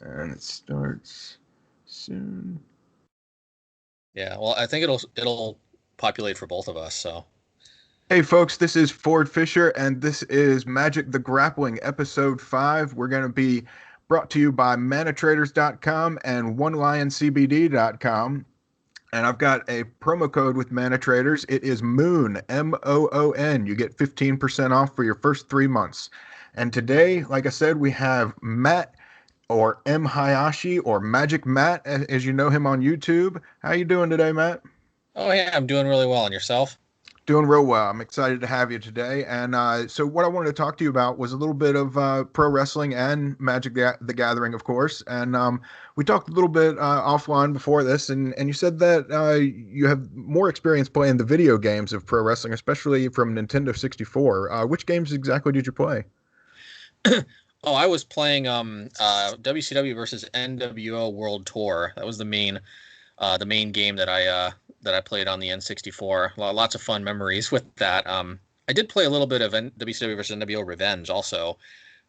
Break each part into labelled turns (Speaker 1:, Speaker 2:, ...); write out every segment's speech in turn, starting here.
Speaker 1: And it starts soon.
Speaker 2: Yeah, well, I think it'll populate for both of us. So,
Speaker 1: Hey folks, this is Ford Fisher, and this is Magic the Grappling, episode 5. We're going to be brought to you by manatraders.com and onelioncbd.com. And I've got a promo code with ManaTraders. It is Moon, Moon. You get 15% off for your first 3 months. And today, like I said, we have Matt, or MHayashi, or Magic Matt, as you know him on YouTube. How you doing today, Matt?
Speaker 2: oh yeah, I'm doing really well. And yourself?
Speaker 1: Doing real well. I'm excited to have you today. And so, what I wanted to talk to you about was a little bit of pro wrestling and Magic the Gathering, of course. And we talked a little bit offline before this, and you said that you have more experience playing the video games of pro wrestling, especially from Nintendo 64. Which games exactly did you play?
Speaker 2: Oh, I was playing WCW versus NWO World Tour. That was the main game that I played on the N64. Lots of fun memories with that. I did play a little bit of WCW versus NWO Revenge also,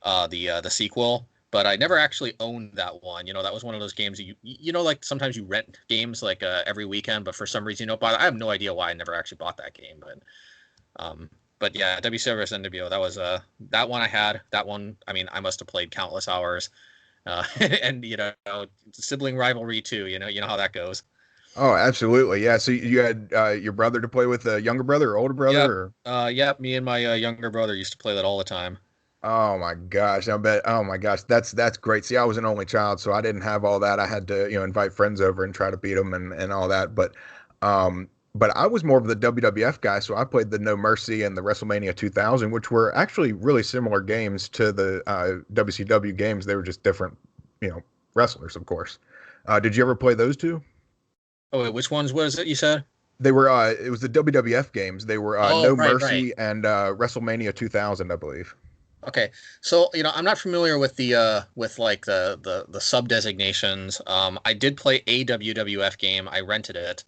Speaker 2: the sequel, but I never actually owned that one. You know, that was one of those games that you know, like sometimes you rent games like every weekend, but for some reason you don't buy it. I have no idea why I never actually bought that game, um, but yeah, WCW versus NWO, that was that one I had. That one, I mean, I must have played countless hours. And you know, sibling rivalry too. You know how that goes.
Speaker 1: Oh, absolutely. Yeah. So you had your brother to play with, a younger brother or older brother,
Speaker 2: Yep.
Speaker 1: or?
Speaker 2: Yep. Me and my younger brother used to play that all the time.
Speaker 1: Oh my gosh, I bet. Oh my gosh, that's great. See, I was an only child, so I didn't have all that. I had to, invite friends over and try to beat them and all that. But I was more of the WWF guy, so I played the No Mercy and the WrestleMania 2000, which were actually really similar games to the WCW games. They were just different, wrestlers, of course. Did you ever play those two?
Speaker 2: Oh, wait, which ones was it you said?
Speaker 1: They were. It was the WWF games. They were
Speaker 2: Oh,
Speaker 1: No
Speaker 2: right, right.
Speaker 1: Mercy and WrestleMania 2000, I believe.
Speaker 2: Okay. So, I'm not familiar with the with like the sub designations. I did play a WWF game. I rented it.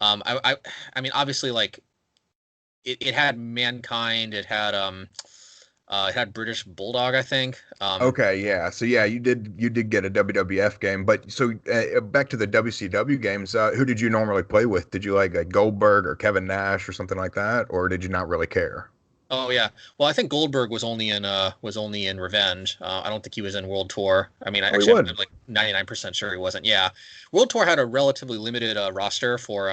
Speaker 2: I mean, obviously, like it had Mankind. It had British Bulldog, I think.
Speaker 1: Okay, yeah. So yeah, you did get a WWF game, but so back to the WCW games. Who did you normally play with? Did you like Goldberg or Kevin Nash or something like that, or did you not really care?
Speaker 2: Oh yeah. Well, I think Goldberg was only in Revenge. I don't think he was in World Tour. I mean,
Speaker 1: Oh, he
Speaker 2: I'm
Speaker 1: wasn't.
Speaker 2: like 99% sure he wasn't. Yeah. World Tour had a relatively limited roster for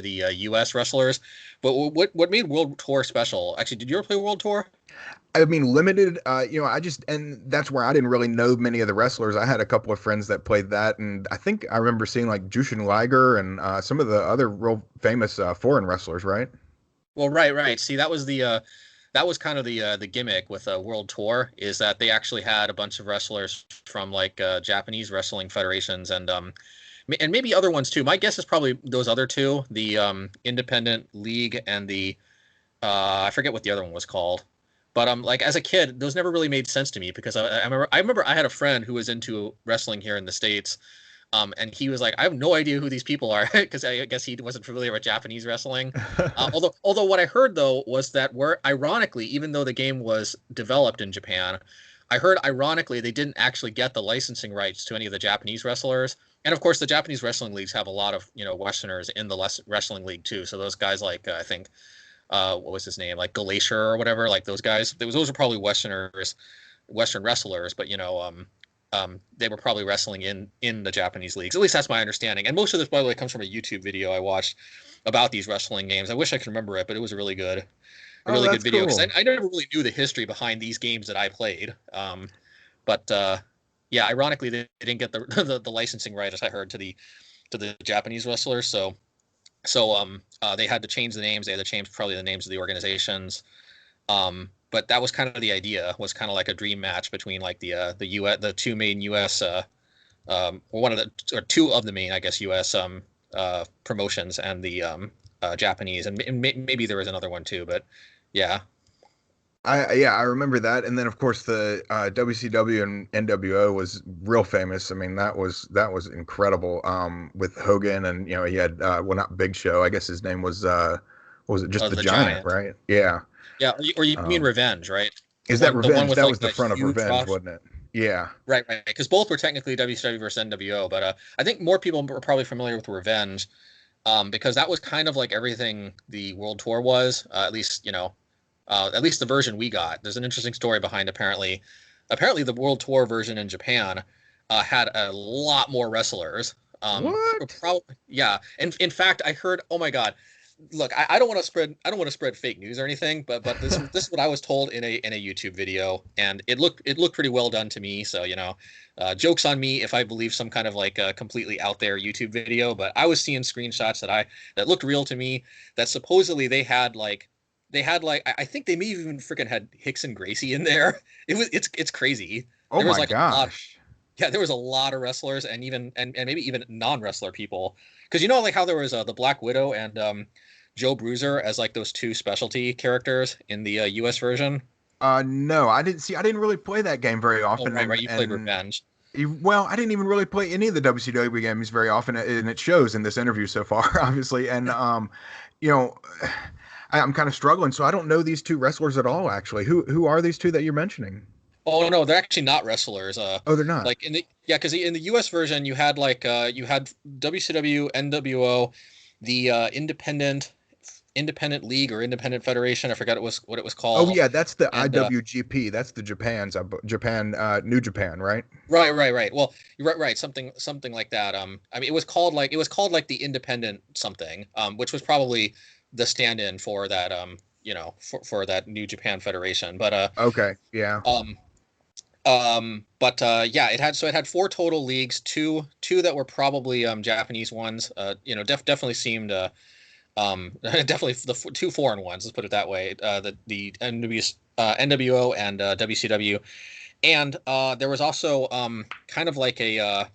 Speaker 2: the US wrestlers. But what made World Tour special? Actually, did you ever play World Tour?
Speaker 1: I mean, limited. I just and that's where I didn't really know many of the wrestlers. I had a couple of friends that played that, and I think I remember seeing like Jushin Liger and some of the other real famous foreign wrestlers, right?
Speaker 2: Well, right, right. See, that was kind of the gimmick with World Tour is that they actually had a bunch of wrestlers from like Japanese wrestling federations and maybe other ones too. My guess is probably those other two, the Independent League and the I forget what the other one was called. But like as a kid, those never really made sense to me because I remember I had a friend who was into wrestling here in the States. And he was like, I have no idea who these people are because I guess he wasn't familiar with Japanese wrestling. Although what I heard though was that where ironically, even though the game was developed in Japan, I heard ironically they didn't actually get the licensing rights to any of the Japanese wrestlers. And of course, the Japanese wrestling leagues have a lot of Westerners in the wrestling league too. So those guys like I think what was his name, like Glacier or whatever, like those guys. Those are probably Westerners, Western wrestlers, but they were probably wrestling in the Japanese leagues. At least that's my understanding. And most of this, by the way, comes from a YouTube video I watched about these wrestling games. I wish I could remember it, but it was a
Speaker 1: Oh,
Speaker 2: really good
Speaker 1: that's
Speaker 2: video because
Speaker 1: cool.
Speaker 2: I never really knew the history behind these games that I played. But yeah, ironically, they didn't get the licensing right, as I heard, to the Japanese wrestlers. So they had to change the names. They had to change probably the names of the organizations. But that was kind of the idea. Was kind of like a dream match between like the two main U.S. Or one of the or two of the main, I guess, U.S. Promotions and the Japanese, and maybe there was another one too. But yeah,
Speaker 1: Yeah, I remember that, and then of course the WCW and NWO was real famous. I mean, that was incredible. With Hogan, and he had well, not Big Show. I guess his name was what was it, just the
Speaker 2: the
Speaker 1: Giant,
Speaker 2: Giant.
Speaker 1: right? Yeah.
Speaker 2: Yeah, or you mean
Speaker 1: Um,
Speaker 2: Revenge, right?
Speaker 1: is that
Speaker 2: The one
Speaker 1: Revenge?
Speaker 2: with
Speaker 1: That
Speaker 2: like
Speaker 1: was the
Speaker 2: that
Speaker 1: front of
Speaker 2: huge
Speaker 1: Revenge,
Speaker 2: roster.
Speaker 1: wasn't it? Yeah.
Speaker 2: Right. Because both were technically WCW versus NWO, but I think more people are probably familiar with Revenge, because that was kind of like everything the World Tour was. At least the version we got. There's an interesting story behind apparently the World Tour version in Japan had a lot more wrestlers.
Speaker 1: What?
Speaker 2: Yeah. And in fact, I heard. Oh my God. Look, I don't want to spread fake news or anything, but this is what I was told in a YouTube video, and it looked pretty well done to me. So jokes on me if I believe some kind of like a completely out there YouTube video. But I was seeing screenshots that looked real to me. That supposedly they had like I think they may have even freaking had Hicks and Gracie in there. It's crazy.
Speaker 1: Oh
Speaker 2: There was
Speaker 1: my
Speaker 2: like a lot.
Speaker 1: gosh.
Speaker 2: Yeah, there was a lot of wrestlers and even and maybe even non-wrestler people. Because like how there was the Black Widow and Joe Bruiser as like those two specialty characters in the US version.
Speaker 1: No, I didn't really play that game very
Speaker 2: Oh,
Speaker 1: often,
Speaker 2: right. You played Revenge.
Speaker 1: well, I didn't even really play any of the WCW games very often, and it shows in this interview so far, obviously. And you know, I'm kind of struggling, so I don't know these two wrestlers at all. Actually, who are these two that you're mentioning?
Speaker 2: Oh no, they're actually not wrestlers.
Speaker 1: Oh, they're not.
Speaker 2: Like because in the US version you had WCW, NWO, the independent league or independent federation. I forgot what it was
Speaker 1: Oh
Speaker 2: called.
Speaker 1: yeah, that's the
Speaker 2: And
Speaker 1: IWGP. That's the Japan, New Japan, right?
Speaker 2: right. Well, right. Something like that. I mean, it was called like the independent something, which was probably the stand-in for that, for that New Japan Federation.
Speaker 1: Okay, yeah.
Speaker 2: Yeah, it had four total leagues, two that were probably Japanese ones. Definitely seemed definitely the two foreign ones. Let's put it that way. The NWO and WCW, and there was also kind of like a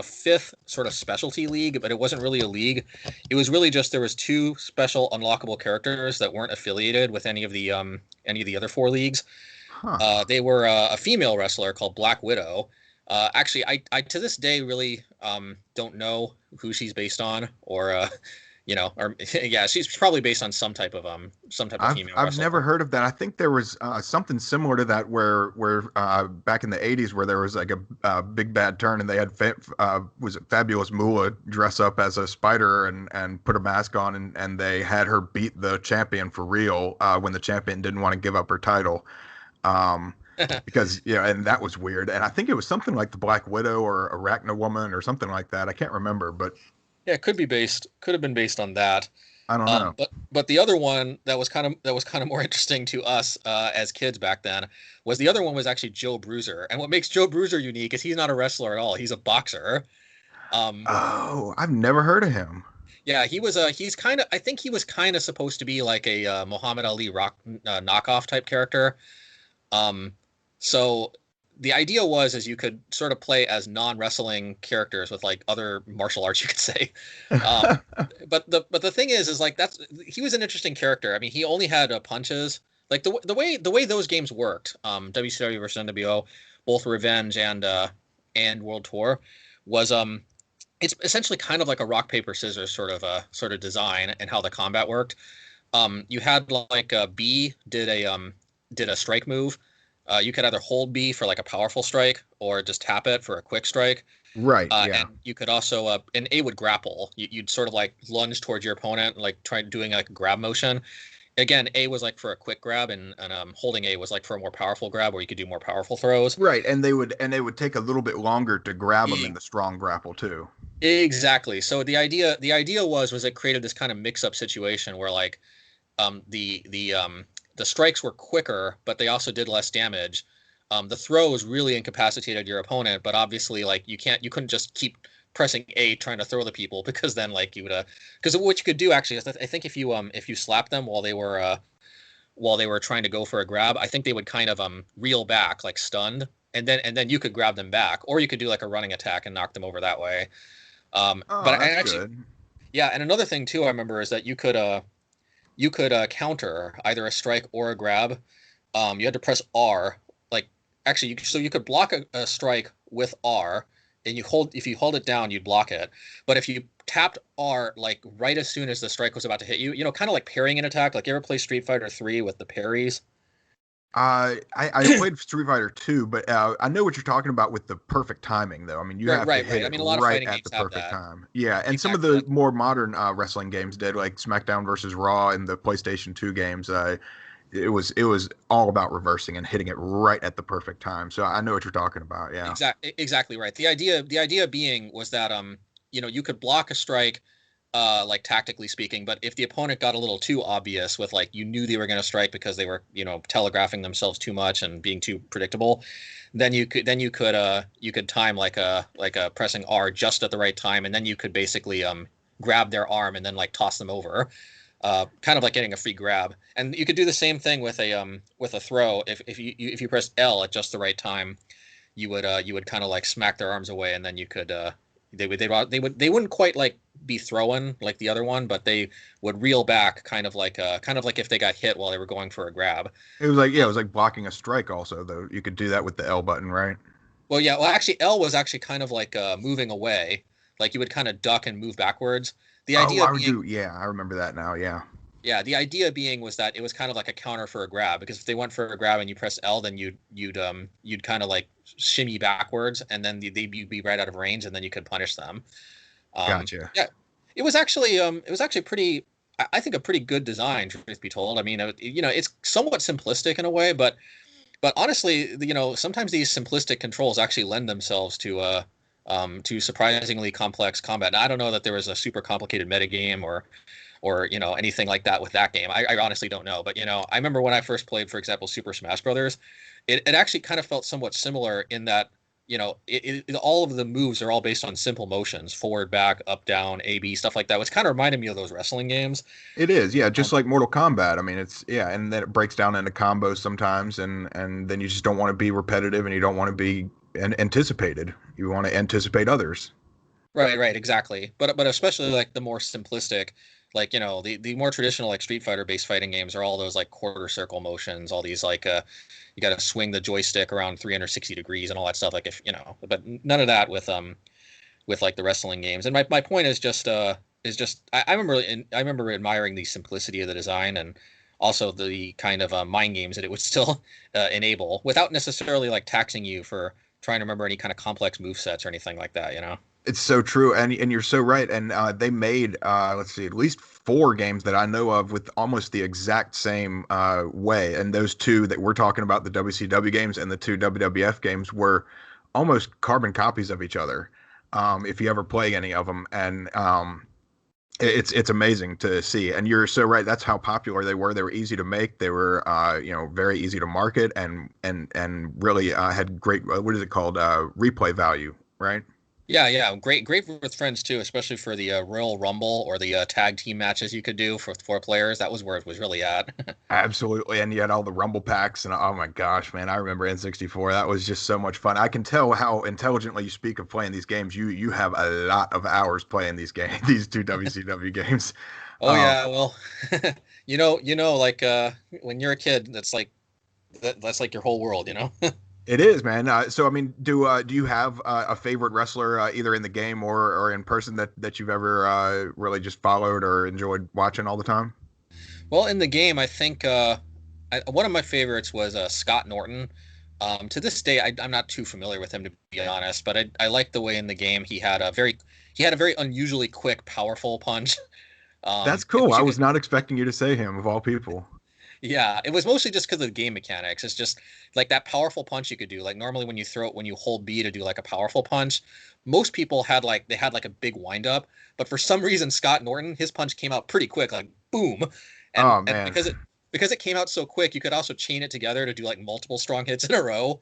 Speaker 2: fifth sort of specialty league, but it wasn't really a league. It was really just there was two special unlockable characters that weren't affiliated with any of the other four leagues.
Speaker 1: Huh.
Speaker 2: They were a female wrestler called Black Widow. Actually, I to this day really don't know who she's based on, or yeah, she's probably based on some type of female
Speaker 1: I've never
Speaker 2: wrestler.
Speaker 1: heard of that. I think there was something similar to that where back in the '80s where there was like a big bad turn and they had was it Fabulous Moolah dress up as a spider and put a mask on and they had her beat the champion for real when the champion didn't want to give up her title. Um, because and that was weird. And I think it was something like the Black Widow or Arachna Woman or something like that. I can't remember, but
Speaker 2: Yeah, it could have been based on that.
Speaker 1: I don't know.
Speaker 2: But the other one that was kind of more interesting to us as kids back then was the other one was actually Joe Bruiser. And what makes Joe Bruiser unique is he's not a wrestler at all. He's a boxer. Um,
Speaker 1: Oh, I've never heard of him.
Speaker 2: yeah, he's kind of I think he was kind of supposed to be like a Muhammad Ali rock knockoff type character. Um, so the idea was is you could sort of play as non-wrestling characters with like other martial arts, you could say. Um, but the thing is like he was an interesting character. I mean, he only had punches. Like the way those games worked, WCW versus NWO, both Revenge and World Tour, was it's essentially kind of like a rock paper scissors sort of design and how the combat worked. You had like B did a strike move. You could either hold B for like a powerful strike or just tap it for a quick strike.
Speaker 1: Right, yeah.
Speaker 2: And you could also and A would grapple. You'd sort of like lunge towards your opponent, like try doing like a grab motion. Again, A was like for a quick grab, and holding A was like for a more powerful grab, where you could do more powerful throws.
Speaker 1: Right, and they would take a little bit longer to grab them in
Speaker 2: E-
Speaker 1: the strong grapple too.
Speaker 2: Exactly. So the idea was it created this kind of mix up situation where like the strikes were quicker, but they also did less damage. The throws really incapacitated your opponent, but obviously, like you couldn't just keep pressing A trying to throw the people because then like you would because what you could do actually is that I think if you slap them while they were trying to go for a grab, I think they would kind of reel back like stunned, and then you could grab them back, or you could do like a running attack and knock them over that way.
Speaker 1: Oh,
Speaker 2: But I
Speaker 1: that's
Speaker 2: actually
Speaker 1: good.
Speaker 2: yeah, and another thing too I remember is that you could counter either a strike or a grab. You had to press R. Like actually, you could block a strike with R, and if you hold it down, you'd block it. But if you tapped R like right as soon as the strike was about to hit you, kind of like parrying an attack. Like you ever play Street Fighter 3 with the parries?
Speaker 1: I played Street Fighter 2, but I know what you're talking about with the perfect timing, though. I mean, you
Speaker 2: Right,
Speaker 1: have to
Speaker 2: right,
Speaker 1: hit
Speaker 2: right. I
Speaker 1: it
Speaker 2: mean, a lot of
Speaker 1: right
Speaker 2: fighting
Speaker 1: at
Speaker 2: games
Speaker 1: the
Speaker 2: have
Speaker 1: perfect
Speaker 2: that.
Speaker 1: time. Yeah, and some of
Speaker 2: Exactly.
Speaker 1: the more modern wrestling games did, like SmackDown versus Raw and the PlayStation 2 games. It was all about reversing and hitting it right at the perfect time. So I know what you're talking about. Yeah.
Speaker 2: Exactly right. The idea being was that you could block a strike like tactically speaking, but if the opponent got a little too obvious with like you knew they were going to strike because they were, telegraphing themselves too much and being too predictable, then you could time like a pressing R just at the right time, and then you could basically grab their arm and then like toss them over. Kind of like getting a free grab, and you could do the same thing with a throw. If you press L at just the right time, you would kind of like smack their arms away, and then you could they wouldn't quite like be throwing like the other one, but they would reel back kind of like if they got hit while they were going for a grab.
Speaker 1: It was like, yeah,
Speaker 2: Uh,
Speaker 1: it was like blocking a strike also, though. You could do that with the L button, right?
Speaker 2: well, yeah, well actually L was actually kind of like moving away, like you would kind of duck and move backwards. The
Speaker 1: Oh,
Speaker 2: idea
Speaker 1: I would
Speaker 2: being
Speaker 1: do. Yeah, I remember that now. Yeah.
Speaker 2: Yeah, the idea being was that it was kind of like a counter for a grab, because if they went for a grab and you press L, then you'd kind of like shimmy backwards, and then you'd be right out of range, and then you could punish them.
Speaker 1: Gotcha.
Speaker 2: Yeah, it was actually pretty. I think a pretty good design, truth be told. I mean, it's somewhat simplistic in a way, but honestly, sometimes these simplistic controls actually lend themselves to surprisingly complex combat. And I don't know that there was a super complicated metagame or anything like that with that game. I honestly don't know, but I remember when I first played, for example, Super Smash Brothers, it actually kind of felt somewhat similar in that all of the moves are all based on simple motions: forward, back, up, down, A, B, stuff like that, which kind of reminded me of those wrestling games.
Speaker 1: It is, yeah,
Speaker 2: Um,
Speaker 1: just like Mortal Kombat. I mean, it's yeah, and then it breaks down into combos sometimes, and then you just don't want to be repetitive, and you don't want to be anticipated. You want to anticipate others.
Speaker 2: Right, right, exactly. But especially like the more simplistic, like the more traditional like Street Fighter based fighting games are all those like quarter circle motions, all these like you got to swing the joystick around 360 degrees and all that stuff. Like if but none of that with like the wrestling games. And my point is just I remember admiring the simplicity of the design, and also the kind of mind games that it would still enable without necessarily like taxing you for trying to remember any kind of complex move sets or anything like that.
Speaker 1: It's so true, and you're so right. And they made let's see, at least four games that I know of with almost the exact same way. And those two that we're talking about, the WCW games and the two WWF games, were almost carbon copies of each other. If you ever play any of them, and it's amazing to see. And you're so right. That's how popular they were. They were easy to make. They were very easy to market, and really had great what is it called, replay value, right?
Speaker 2: Yeah, yeah, great with friends too, especially for the Royal Rumble or the tag team matches you could do for four players. That was where it was really at.
Speaker 1: Absolutely. And you had all the rumble packs, and oh my gosh, man, I remember N64. That was just so much fun. I can tell how intelligently you speak of playing these games. You have a lot of hours playing these games, these two WCW games.
Speaker 2: Oh
Speaker 1: Um,
Speaker 2: yeah, well, like when you're a kid, that's like your whole world.
Speaker 1: it is, man. So I mean, do you have a favorite wrestler either in the game or in person that you've ever really just followed or enjoyed watching all the time?
Speaker 2: Well, in the game, I think one of my favorites was Scott Norton. To this day, I'm not too familiar with him, to be honest, but I like the way in the game he had a very unusually quick, powerful punch.
Speaker 1: That's
Speaker 2: In
Speaker 1: cool.
Speaker 2: which
Speaker 1: I
Speaker 2: you
Speaker 1: was
Speaker 2: could
Speaker 1: not expecting you to say him of all people.
Speaker 2: Yeah, it was mostly just because of the game mechanics. It's just like that powerful punch you could do. Like normally when you hold B to do like a powerful punch, most people had like a big wind up, but for some reason Scott Norton, his punch came out pretty quick, like boom. And
Speaker 1: Oh
Speaker 2: and
Speaker 1: man.
Speaker 2: because it came out so quick, you could also chain it together to do like multiple strong hits in a row.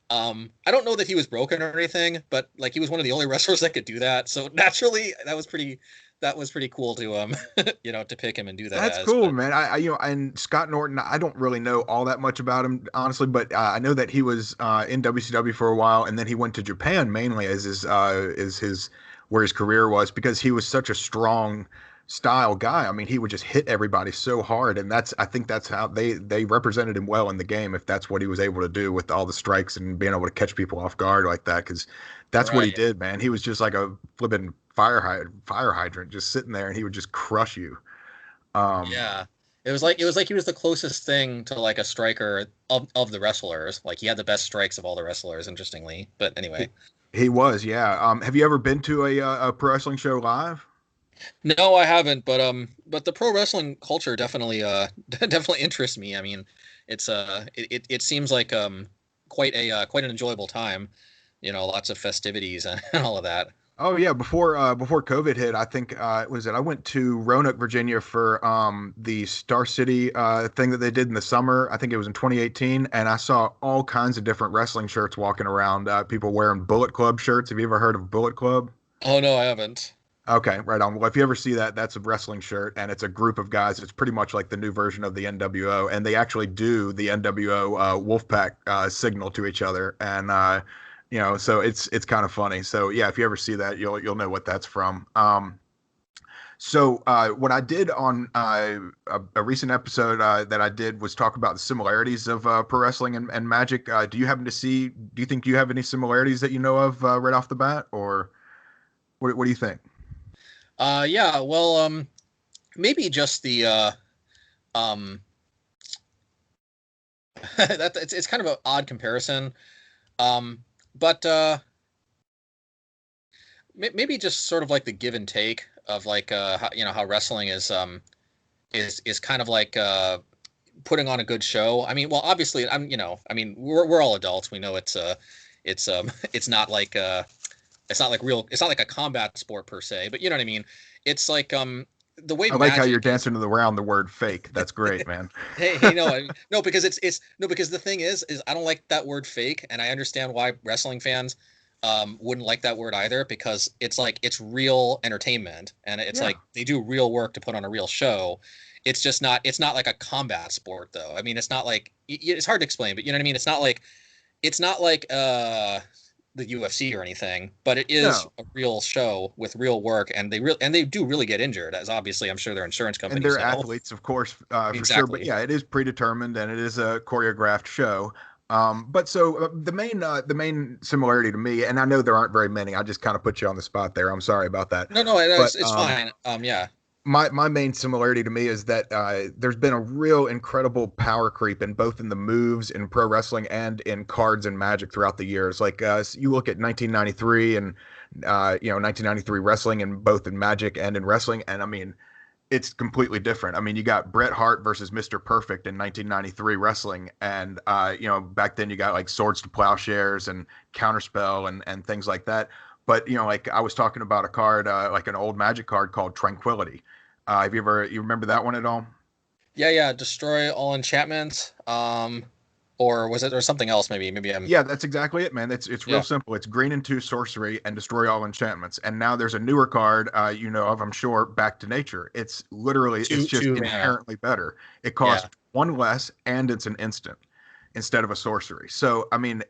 Speaker 2: I don't know that he was broken or anything, but like he was one of the only wrestlers that could do that. So naturally, that was pretty cool to to pick him and do that
Speaker 1: That's
Speaker 2: as.
Speaker 1: cool,
Speaker 2: But
Speaker 1: man. And Scott Norton, I don't really know all that much about him, honestly, but I know that he was in WCW for a while, and then he went to Japan mainly as his where his career was because he was such a strong style guy. I mean, he would just hit everybody so hard, and I think that's how they represented him well in the game if that's what he was able to do with all the strikes and being able to catch people off guard like that, because that's what he
Speaker 2: right.
Speaker 1: did, man. He was just like a flipping fire hydrant just sitting there, and he would just crush you. Um,
Speaker 2: Yeah. it was like he was the closest thing to like a striker of the wrestlers. Like he had the best strikes of all the wrestlers, interestingly. But anyway,
Speaker 1: He was, yeah. Have you ever been to a pro wrestling show live?
Speaker 2: no, I haven't. But the pro wrestling culture definitely definitely interests me. I mean, it seems like quite an enjoyable time. Lots of festivities and all of that.
Speaker 1: Oh yeah, before COVID hit, I think I went to Roanoke, Virginia for the Star City thing that they did in the summer. I think it was in 2018, and I saw all kinds of different wrestling shirts walking around. People wearing Bullet Club shirts. Have you ever heard of Bullet Club?
Speaker 2: Oh no, I haven't.
Speaker 1: Okay, right on. Well, if you ever see that, that's a wrestling shirt, and it's a group of guys. It's pretty much like the new version of the NWO, and they actually do the NWO Wolfpack signal to each other, and so it's kind of funny. So yeah, if you ever see that, you'll know what that's from. What I did on a recent episode that I did was talk about the similarities of pro wrestling and Magic. Do you think you have any similarities that you know of right off the bat, or what do you think?
Speaker 2: Yeah, well, maybe just the um that it's kind of an odd comparison. But maybe just sort of like the give and take of like how wrestling is kind of like putting on a good show. I mean, well, obviously, I mean, we're all adults. We know it's it's not like it's not like a combat sport per se, but you know what I mean. It's like the way
Speaker 1: I like how you're
Speaker 2: Magic is.
Speaker 1: dancing around the word fake. That's great, man.
Speaker 2: Hey, no, no, because it's no, because the thing is I don't like that word fake, and I understand why wrestling fans wouldn't like that word either, because it's like it's real entertainment, and it's
Speaker 1: Yeah.
Speaker 2: like they do real work to put on a real show. It's not like a combat sport though. I mean, it's not like it's hard to explain, but you know what I mean. It's not like the UFC or anything, but it is
Speaker 1: No.
Speaker 2: a real show with real work, and they do really get injured, as obviously I'm sure their insurance
Speaker 1: And
Speaker 2: companies
Speaker 1: they're
Speaker 2: know.
Speaker 1: athletes, of course, for sure. But
Speaker 2: Exactly.
Speaker 1: yeah, it is predetermined and it is a choreographed show. But so the main similarity to me, and I know there aren't very many. I just kind of put you on the spot there. I'm sorry about that.
Speaker 2: No, no,
Speaker 1: But
Speaker 2: it's fine. Yeah.
Speaker 1: my main similarity to me is that there's been a real incredible power creep in both in the moves in pro wrestling and in cards and Magic throughout the years. Like you look at 1993 and 1993 wrestling and both in Magic and in wrestling, and I mean it's completely different. I mean, you got Bret Hart versus Mr. Perfect in 1993 wrestling, and back then you got like Swords to Plowshares and Counterspell and things like that. But like I was talking about a card, like an old Magic card called Tranquility. You remember that one at all?
Speaker 2: Yeah, yeah. Destroy all enchantments. Or was it or something else? Maybe I'm.
Speaker 1: Yeah, that's exactly it, man. It's real
Speaker 2: Yeah.
Speaker 1: simple. It's green and two sorcery and destroy all enchantments. And now there's a newer card, of, I'm sure, Back to Nature. It's just
Speaker 2: Two mana.
Speaker 1: inherently better. It
Speaker 2: Yeah.
Speaker 1: costs one less and it's an instant instead of a sorcery. So, I mean,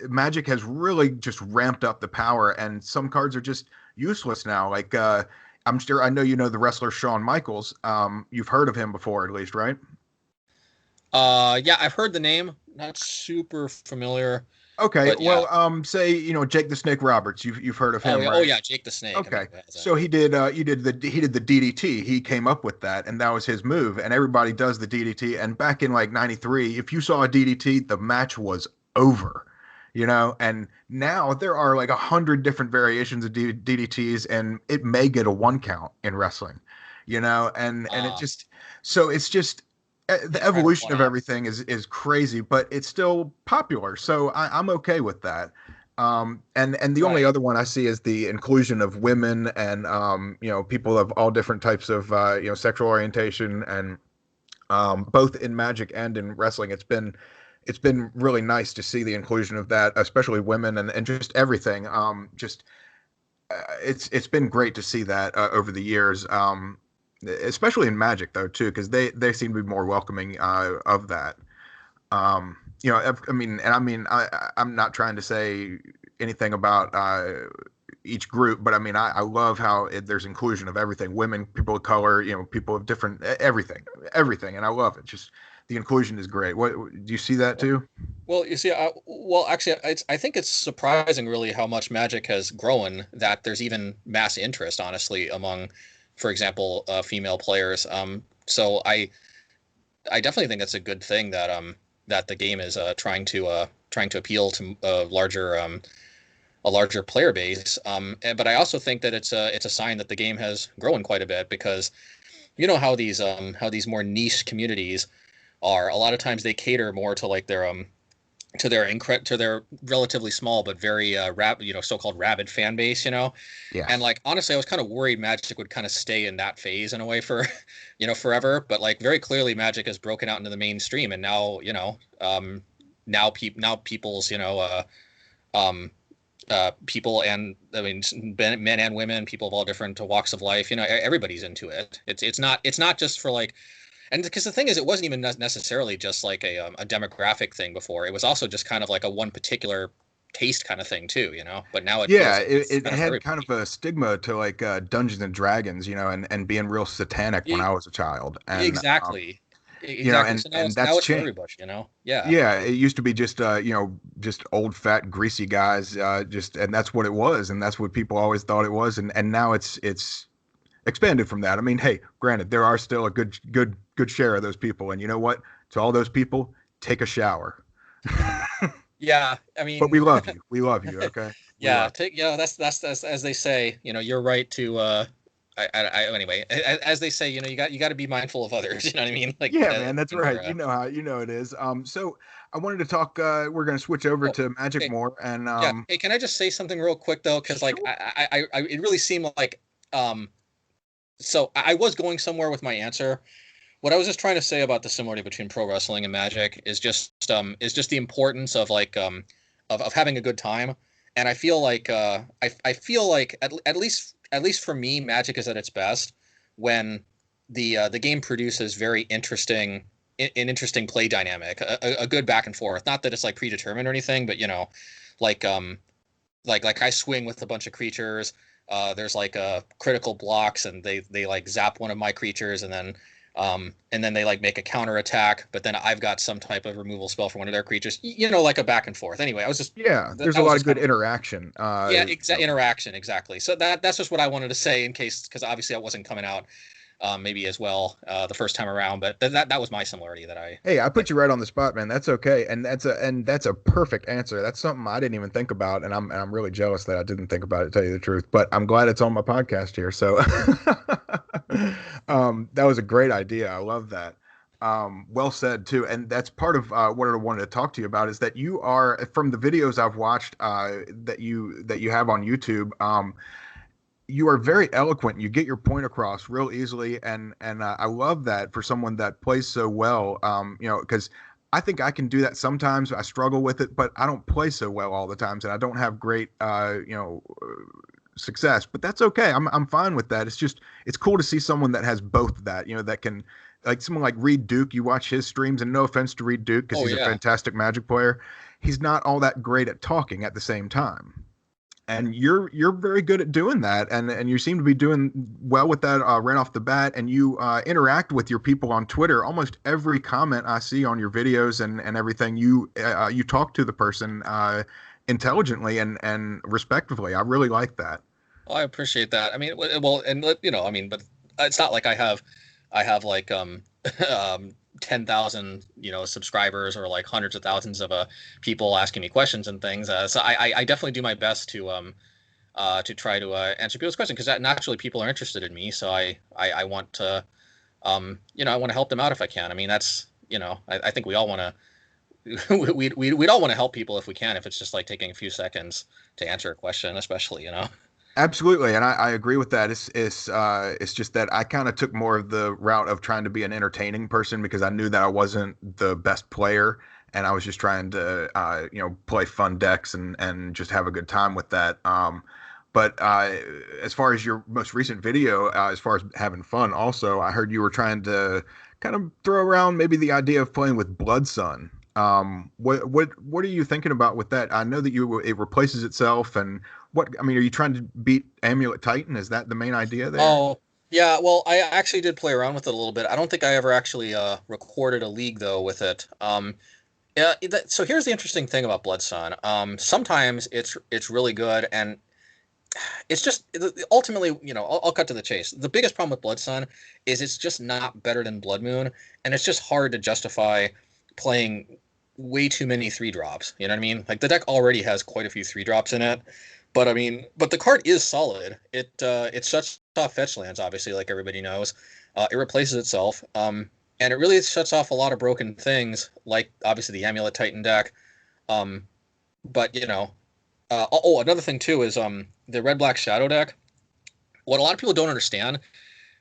Speaker 1: Magic has really just ramped up the power, and some cards are just useless now. Like, I'm sure I know you know the wrestler Shawn Michaels. You've heard of him before, at least, right?
Speaker 2: Yeah. I've heard the name. Not super familiar,
Speaker 1: Okay,
Speaker 2: but yeah.
Speaker 1: well, say Jake the Snake Roberts. You've heard of
Speaker 2: Oh
Speaker 1: him,
Speaker 2: yeah. Oh
Speaker 1: right?
Speaker 2: yeah. Jake the Snake. I mean,
Speaker 1: Okay,
Speaker 2: who hasn't?
Speaker 1: so he did the DDT. He came up with that, and that was his move. And everybody does the DDT. And back in like '93, if you saw a DDT, the match was over. And now there are like 100 different variations of DDTs, and it may get a one count in wrestling. And it
Speaker 2: Uh,
Speaker 1: just so it's just the
Speaker 2: it's kind of
Speaker 1: evolution
Speaker 2: one
Speaker 1: of
Speaker 2: off.
Speaker 1: everything is crazy, but it's still popular. So I'm okay with that. And the only
Speaker 2: Right.
Speaker 1: other one I see is the inclusion of women and people of all different types of sexual orientation, and both in Magic and in wrestling. It's been really nice to see the inclusion of that, especially women and just everything. Just it's been great to see that over the years. Especially in Magic though too, because they seem to be more welcoming of that. I'm not trying to say anything about each group, but I mean, I love how there's inclusion of everything: women, people of color, people of different everything, and I love it. Just the inclusion is great. What do you see that too?
Speaker 2: Well, you see, well, actually, I think it's surprising, really, how much Magic has grown. That there's even mass interest, honestly, among, for example, female players. So I definitely think it's a good thing that that the game is trying to appeal to a larger player base. But I also think that it's a sign that the game has grown quite a bit, because you know how these more niche communities are. A lot of times they cater more to like their to their relatively small but very so-called rabid fan base, and
Speaker 1: Yes.
Speaker 2: like honestly, I was kind of worried Magic would kind of stay in that phase in a way for forever, but like very clearly Magic has broken out into the mainstream, and now now people's people, and I mean men and women, people of all different walks of life, everybody's into it. It's not just for like, and because the thing is, it wasn't even necessarily just like a demographic thing before. It was also just kind of like a one particular taste kind of thing too, But now it
Speaker 1: Yeah,
Speaker 2: feels like it's
Speaker 1: it
Speaker 2: kind of for
Speaker 1: had kind
Speaker 2: everybody.
Speaker 1: of a stigma to like Dungeons and Dragons, and being real satanic when
Speaker 2: E-
Speaker 1: I was a child, and
Speaker 2: Exactly,
Speaker 1: and
Speaker 2: So
Speaker 1: and
Speaker 2: now
Speaker 1: that's
Speaker 2: it's for
Speaker 1: changed.
Speaker 2: everybody, Yeah,
Speaker 1: Yeah, it used to be just just old fat greasy guys, just and that's what it was, and that's what people always thought it was, and now it's expanded from that. I mean, hey, granted, there are still a good share of those people, and you know what? To all those people, take a shower.
Speaker 2: yeah. I
Speaker 1: But
Speaker 2: mean,
Speaker 1: we love you. We love you. Okay, we
Speaker 2: yeah,
Speaker 1: love
Speaker 2: that's as they say. You're right to. Anyway, as they say, you got to be mindful of others. You know what I mean? Like,
Speaker 1: you. Yeah, man, that's
Speaker 2: when you're.
Speaker 1: right. You know it is. So I wanted to talk. We're going to switch over
Speaker 2: Oh,
Speaker 1: to Magic
Speaker 2: hey,
Speaker 1: more, and
Speaker 2: yeah. Hey, can I just say something real quick though? Because like,
Speaker 1: sure.
Speaker 2: it really seemed like, so I was going somewhere with my answer. What I was just trying to say about the similarity between pro wrestling and Magic is just the importance of like of having a good time. And I feel like I feel like at least for me, Magic is at its best when the game produces very interesting an interesting play dynamic, a good back and forth. Not that it's like predetermined or anything, but like like I swing with a bunch of creatures. There's like critical blocks, and they like zap one of my creatures, and then they like make a counter attack. But then I've got some type of removal spell for one of their creatures. Like a back and forth. Anyway, I was just
Speaker 1: Yeah, there's a
Speaker 2: that was
Speaker 1: lot of
Speaker 2: just kind
Speaker 1: good
Speaker 2: of
Speaker 1: interaction.
Speaker 2: yeah, interaction exactly. So that's just what I wanted to say in case, because obviously that wasn't coming out maybe as well the first time around. But that was my similarity that I
Speaker 1: Hey, I
Speaker 2: that
Speaker 1: put you right on the spot, man. That's okay, and that's a perfect answer. That's something I didn't even think about, and I'm really jealous that I didn't think about it, to tell you the truth. But I'm glad it's on my podcast here. So, that was a great idea. I love that. Well said too, and that's part of what I wanted to talk to you about is that you are from the videos I've watched that you have on YouTube. You are very eloquent. You get your point across real easily, and I love that for someone that plays so well. Because I think I can do that sometimes. I struggle with it, but I don't play so well all the times, and I don't have great success. But that's okay. I'm fine with that. It's cool to see someone that has both of that. That can like someone like Reed Duke. You watch his streams, and no offense to Reed Duke because
Speaker 2: oh
Speaker 1: he's a
Speaker 2: yeah.
Speaker 1: fantastic Magic player. He's not all that great at talking at the same time, and you're very good at doing that, and you seem to be doing well with that right off the bat, and you interact with your people on Twitter. Almost every comment I see on your videos and everything, you talk to the person intelligently and respectfully. I really like that.
Speaker 2: Well, I appreciate that. I mean, well, and I mean, but it's not like I have like 10,000 subscribers, or like hundreds of thousands of people asking me questions and things. So I definitely do my best to try to answer people's questions, because naturally people are interested in me. So I want to I want to help them out if I can. I mean, that's I think we all want to we'd all want to help people if we can, if it's just like taking a few seconds to answer a question, especially.
Speaker 1: Absolutely, and I agree with that. It's just that I kind of took more of the route of trying to be an entertaining person because I knew that I wasn't the best player, and I was just trying to play fun decks and just have a good time with that. But as far as your most recent video, as far as having fun, also I heard you were trying to kind of throw around maybe the idea of playing with Blood Sun. What are you thinking about with that? I know that it replaces itself, and what I mean, are you trying to beat Amulet Titan? Is that the main idea there?
Speaker 2: Oh, yeah. Well, I actually did play around with it a little bit. I don't think I ever actually recorded a league though with it. Yeah. So here's the interesting thing about Blood Sun. Sometimes it's really good, and It's just ultimately, I'll cut to the chase. The biggest problem with Blood Sun is it's just not better than Blood Moon, and it's just hard to justify playing way too many 3-drops. You know what I mean? Like the deck already has quite a few 3-drops in it, but I mean, but the card is solid. It shuts off fetch lands, obviously, like everybody knows. It replaces itself, and it really shuts off a lot of broken things, like obviously the Amulet Titan deck. But another thing too is the red black shadow deck. What a lot of people don't understand,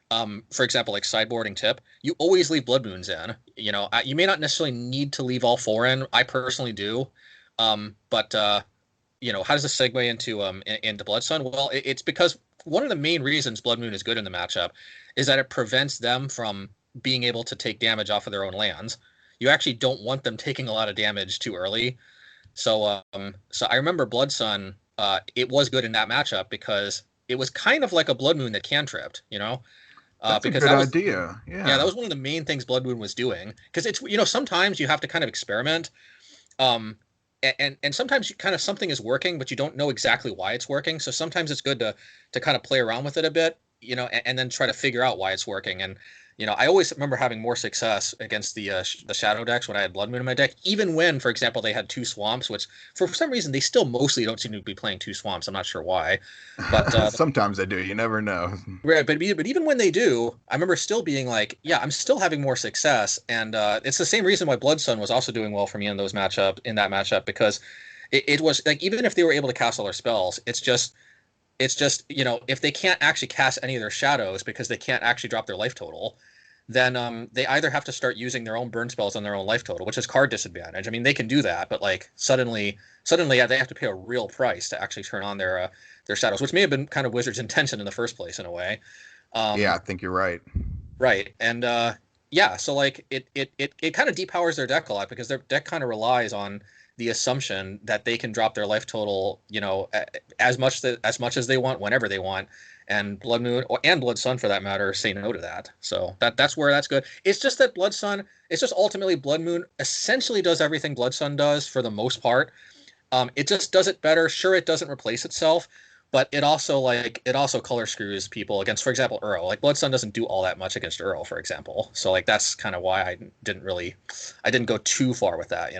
Speaker 2: for example, like sideboarding tip, you always leave Blood Moons in. You may not necessarily need to leave all 4 in. I personally do, but how does this segue into Blood Sun? Well, it's because one of the main reasons Blood Moon is good in the matchup is that it prevents them from being able to take damage off of their own lands. You actually don't want them taking a lot of damage too early. So I remember Blood Sun, it was good in that matchup because it was kind of like a Blood Moon that cantripped,
Speaker 1: That's
Speaker 2: because
Speaker 1: a good
Speaker 2: that was,
Speaker 1: idea. Yeah.
Speaker 2: Yeah, that was one of the main things Blood Moon was doing. Because it's, sometimes you have to kind of experiment, and sometimes you kind of something is working, but you don't know exactly why it's working. So sometimes it's good to kind of play around with it a bit, and then try to figure out why it's working. And I always remember having more success against the shadow decks when I had Blood Moon in my deck, even when, for example, they had 2 swamps, which for some reason they still mostly don't seem to be playing 2 swamps. I'm not sure why, but
Speaker 1: sometimes they do. You never know.
Speaker 2: right. But even when they do, I remember still being like, yeah, I'm still having more success, and it's the same reason why Blood Sun was also doing well for me in that matchup, because it was like, even if they were able to cast all their spells, it's just if they can't actually cast any of their shadows because they can't actually drop their life total, then they either have to start using their own burn spells on their own life total, which is card disadvantage. I mean, they can do that, but like suddenly yeah, they have to pay a real price to actually turn on their shadows, which may have been kind of Wizard's intention in the first place in a way.
Speaker 1: Yeah, I think you're right.
Speaker 2: Right, and yeah, so like it kind of depowers their deck a lot because their deck kind of relies on the assumption that they can drop their life total, as much as they want whenever they want, and Blood Moon and Blood Sun for that matter say no to that. So that's where that's good. It's just that it's just ultimately Blood Moon essentially does everything Blood Sun does for the most part. It just does it better. Sure, it doesn't replace itself, but it also color screws people against, for example, Earl. Like Blood Sun doesn't do all that much against Earl, for example. So like that's kind of why I didn't go too far with that.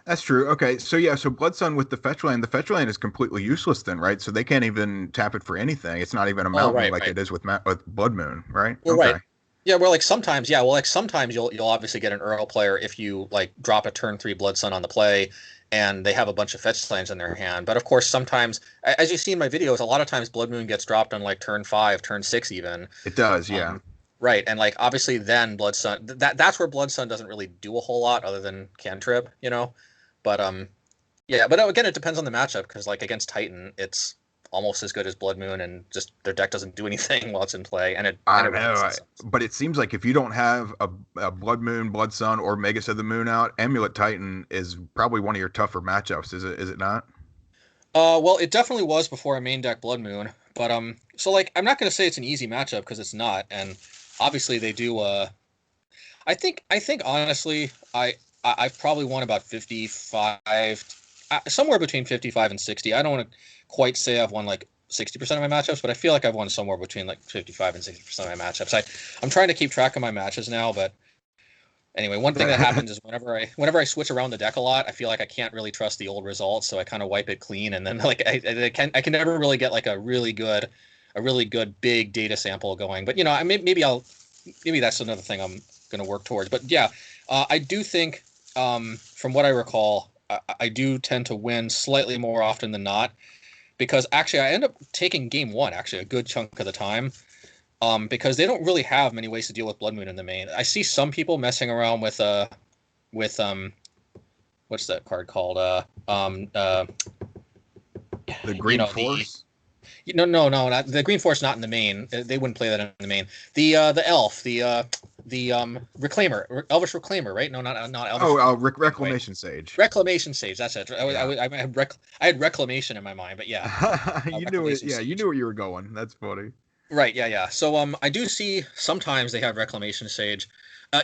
Speaker 1: That's true. Okay, so yeah, so Blood Sun with the fetch land is completely useless then, right? So they can't even tap it for anything. It's not even a mountain like it is with Blood Moon, right?
Speaker 2: Well, okay. Right. Yeah, well, like sometimes you'll obviously get an Earl player if you like drop a turn 3 Blood Sun on the play, and they have a bunch of fetch lands in their hand. But of course, sometimes, as you see in my videos, a lot of times Blood Moon gets dropped on like turn 5, turn 6 even.
Speaker 1: It does, yeah.
Speaker 2: Right, and like obviously then Blood Sun, that's where Blood Sun doesn't really do a whole lot other than cantrip, But yeah, but again, it depends on the matchup because like against Titan, it's almost as good as Blood Moon, and just their deck doesn't do anything while it's in play. And
Speaker 1: I know, but it seems like if you don't have a Blood Moon, Blood Sun, or Magus of the Moon out, Amulet Titan is probably one of your tougher matchups. Is it not?
Speaker 2: Well, it definitely was before I main deck Blood Moon, but so like I'm not gonna say it's an easy matchup because it's not, and obviously they do. I think honestly, I've probably won about 55, somewhere between 55 and 60. I don't want to quite say I've won like 60% of my matchups, but I feel like I've won somewhere between like 55 and 60% of my matchups. I'm trying to keep track of my matches now, but anyway, one thing that happens is whenever I switch around the deck a lot, I feel like I can't really trust the old results, so I kind of wipe it clean, and then like I can never really get like a really good big data sample going. But maybe that's another thing I'm going to work towards. But yeah, I do think from what I recall, I do tend to win slightly more often than not, because actually I end up taking game 1 actually a good chunk of the time, because they don't really have many ways to deal with Blood Moon in the main. I see some people messing around with what's that card called?
Speaker 1: The Green Force?
Speaker 2: No, not the Green Force. Not in the main. They wouldn't play that in the main. The elf, the Reclaimer, Elvish Reclaimer, right? No, not Elvish.
Speaker 1: Reclamation Sage.
Speaker 2: Reclamation Sage. That's it.
Speaker 1: Yeah.
Speaker 2: I had Reclamation in my mind, but yeah.
Speaker 1: You knew it. Yeah, you knew where you were going. That's funny.
Speaker 2: Right. Yeah. So I do see sometimes they have Reclamation Sage.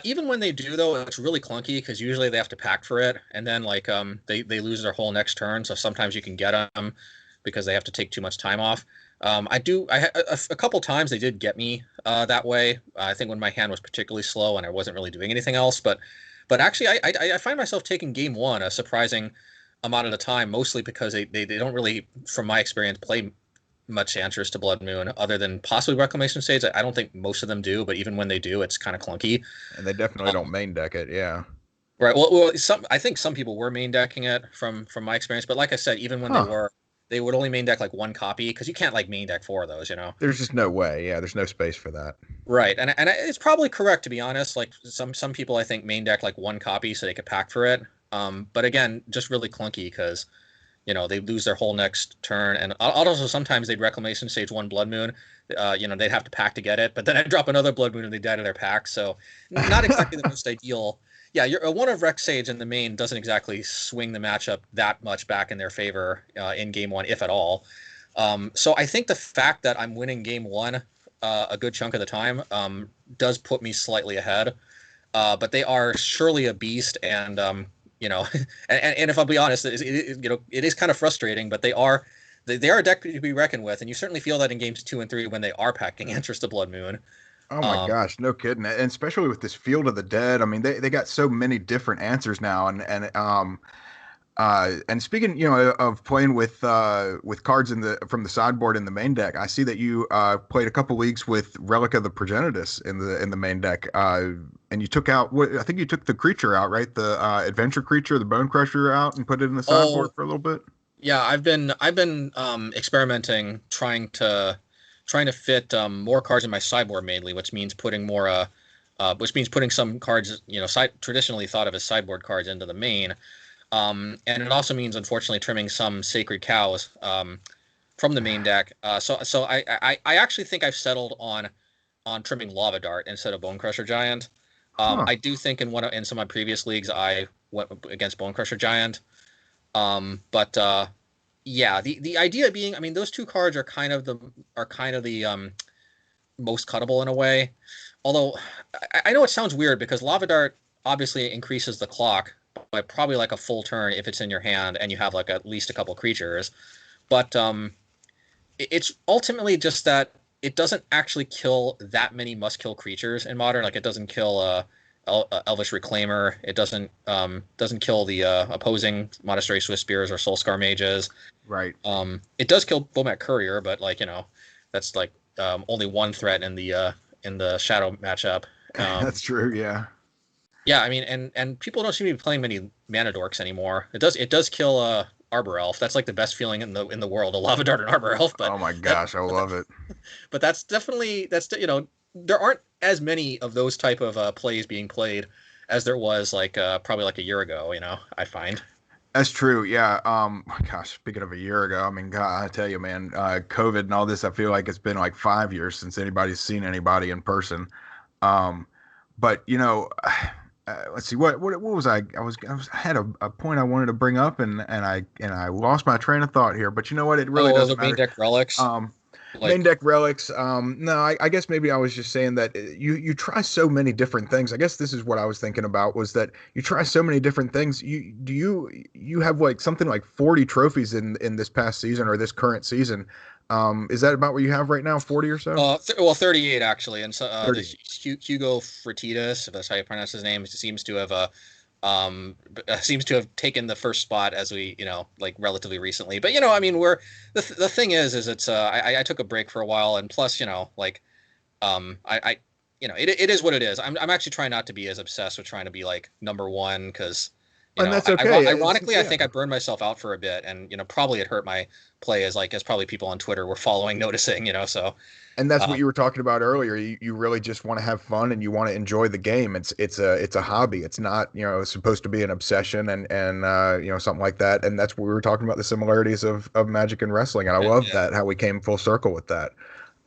Speaker 2: Even when they do, though, it's really clunky because usually they have to pack for it, and then like they lose their whole next turn. So sometimes you can get them because they have to take too much time off. A couple times they did get me that way. I think when my hand was particularly slow and I wasn't really doing anything else. But actually, I find myself taking game one a surprising amount of the time, mostly because they don't really, from my experience, play much answers to Blood Moon other than possibly Reclamation Stage. I don't think most of them do, but even when they do, it's kind of clunky.
Speaker 1: And they definitely don't main deck it. Yeah.
Speaker 2: Right. Well, I think some people were main decking it from my experience, but like I said, even when they would only main deck like one copy because you can't like main deck four of those, you know.
Speaker 1: There's just no way. Yeah, there's no space for that.
Speaker 2: Right, and it's probably correct to be honest. Like some people, I think main deck like one copy so they could pack for it. But again, just really clunky because they lose their whole next turn, and also sometimes they'd Reclamation Stage one Blood Moon. They'd have to pack to get it, but then I'd drop another Blood Moon and they'd die to their pack. So not exactly the most ideal. Yeah, a one of Rec Sage in the main doesn't exactly swing the matchup that much back in their favor in game one, if at all. So I think the fact that I'm winning game one a good chunk of the time does put me slightly ahead. But they are surely a beast, and and if I'll be honest, it is kind of frustrating, but they are a deck to be reckoned with, and you certainly feel that in games 2 and 3 when they are packing answers to Blood Moon.
Speaker 1: Oh my gosh, no kidding. And especially with this Field of the Dead, I mean, they got so many different answers now. And speaking, of playing with cards from the sideboard in the main deck, I see that you played a couple leagues with Relic of the Progenitus in the main deck, and you took out I think you took the creature out, right? The adventure creature, the Bone Crusher out, and put it in the sideboard for a little bit.
Speaker 2: Yeah, I've been experimenting, trying to fit more cards in my sideboard mainly, which means putting some cards, traditionally thought of as sideboard cards into the main. And it also means, unfortunately, trimming some Sacred Cows from the main deck. So I actually think I've settled on trimming Lava Dart instead of Bone Crusher Giant. I do think in some of my previous leagues I went against Bone Crusher Giant. Yeah, the idea being, I mean, those two cards are kind of the most cuttable in a way. Although I know it sounds weird because Lava Dart obviously increases the clock by probably like a full turn if it's in your hand and you have like at least a couple creatures. But it's ultimately just that it doesn't actually kill that many must-kill creatures in Modern. Like it doesn't kill Elvish Reclaimer. It doesn't kill the opposing Monastery Swiftspears or Soulscar Mages.
Speaker 1: Right.
Speaker 2: It does kill Bomat Courier, but that's like only one threat in the Shadow matchup.
Speaker 1: That's true. Yeah.
Speaker 2: Yeah, I mean, and people don't seem to be playing many Mana Dorks anymore. It does kill Arbor Elf. That's like the best feeling in the world, a Lava Dart and Arbor Elf. But
Speaker 1: oh my gosh, I love it.
Speaker 2: But that's there aren't as many of those type of plays being played as there was probably like a year ago. I find.
Speaker 1: That's true. Yeah. My gosh, speaking of a year ago, I mean, God, I tell you, man, COVID and all this, I feel like it's been like 5 years since anybody's seen anybody in person. But let's see, what was I had a point I wanted to bring up and I lost my train of thought here, but you know what? It really doesn't matter.
Speaker 2: Main deck relics.
Speaker 1: Main deck relics. No, I guess maybe I was just saying that you try so many different things. I guess this is what I was thinking about, was that you try so many different things. You have like something like 40 trophies in this past season or this current season. Is that about what you have right now? 40 or so?
Speaker 2: 38 actually. And so Hugo Fratitas, if that's how you pronounce his name, seems to have taken the first spot as we, relatively recently. But I mean, the thing is it's I took a break for a while, and plus, it is what it is. I'm actually trying not to be as obsessed with trying to be like number one because.
Speaker 1: And that's okay.
Speaker 2: Ironically, I think I burned myself out for a bit, and probably it hurt my play as probably people on Twitter were noticing. So.
Speaker 1: And that's what you were talking about earlier. You really just want to have fun and you want to enjoy the game. It's a hobby. It's not supposed to be an obsession and something like that. And that's what we were talking about, the similarities of Magic and wrestling. And I love that, how we came full circle with that.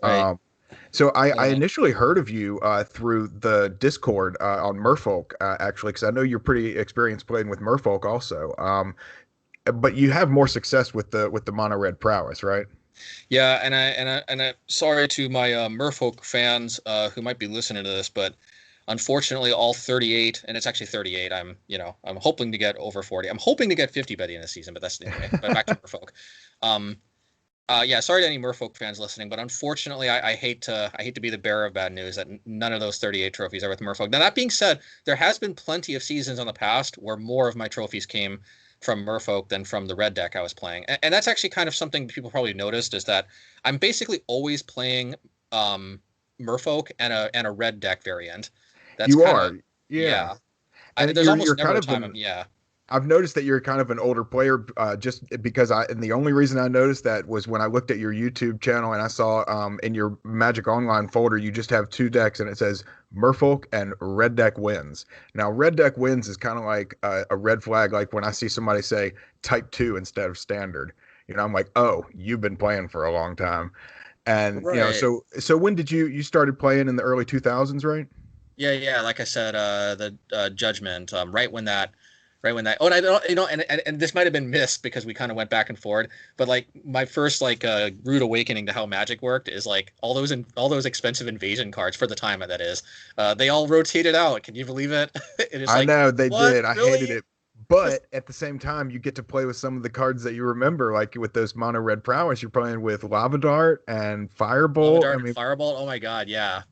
Speaker 2: Right.
Speaker 1: So I initially heard of you through the Discord on Merfolk, actually, because I know you're pretty experienced playing with Merfolk also. But you have more success with the mono red prowess, right?
Speaker 2: Yeah, and I sorry to my Merfolk fans who might be listening to this, but unfortunately, all 38, and it's actually 38. I'm hoping to get over 40. I'm hoping to get 50 by the end of the season, but that's anyway. But back to Merfolk. Yeah, sorry to any Merfolk fans listening, but unfortunately, I hate to be the bearer of bad news that none of those 38 trophies are with Merfolk. Now that being said, there has been plenty of seasons in the past where more of my trophies came from Merfolk than from the red deck I was playing, and that's actually kind of something people probably noticed is that I'm basically always playing Merfolk and a red deck variant. That's
Speaker 1: You
Speaker 2: kind of
Speaker 1: are, yeah,
Speaker 2: yeah.
Speaker 1: and
Speaker 2: There's
Speaker 1: you're
Speaker 2: almost never
Speaker 1: kind
Speaker 2: a
Speaker 1: of
Speaker 2: time
Speaker 1: an
Speaker 2: yeah.
Speaker 1: I've noticed that you're kind of an older player, just because and the only reason I noticed that was when I looked at your YouTube channel and I saw in your Magic Online folder, you just have two decks and it says Merfolk and Red Deck Wins. Now, Red Deck Wins is kind of like a red flag, like when I see somebody say Type 2 instead of Standard. I'm like, oh, you've been playing for a long time. And,
Speaker 2: Right.
Speaker 1: so when did you started playing in the early 2000s, right?
Speaker 2: Yeah, yeah. Like I said, the Judgment, right when that. Oh, and I don't, and this might have been missed because we kind of went back and forward. But like my first like rude awakening to how Magic worked is like all those expensive invasion cards for the time that is. They all rotated out. Can you believe it? It is
Speaker 1: I
Speaker 2: like
Speaker 1: know they
Speaker 2: what
Speaker 1: did. I hated
Speaker 2: really?
Speaker 1: it. But at the same time, you get to play with some of the cards that you remember, like with those mono red prowess. You're playing with Lava Dart and
Speaker 2: Lava
Speaker 1: Firebolt. I
Speaker 2: Dart and
Speaker 1: mean,
Speaker 2: Firebolt. Oh my God, yeah.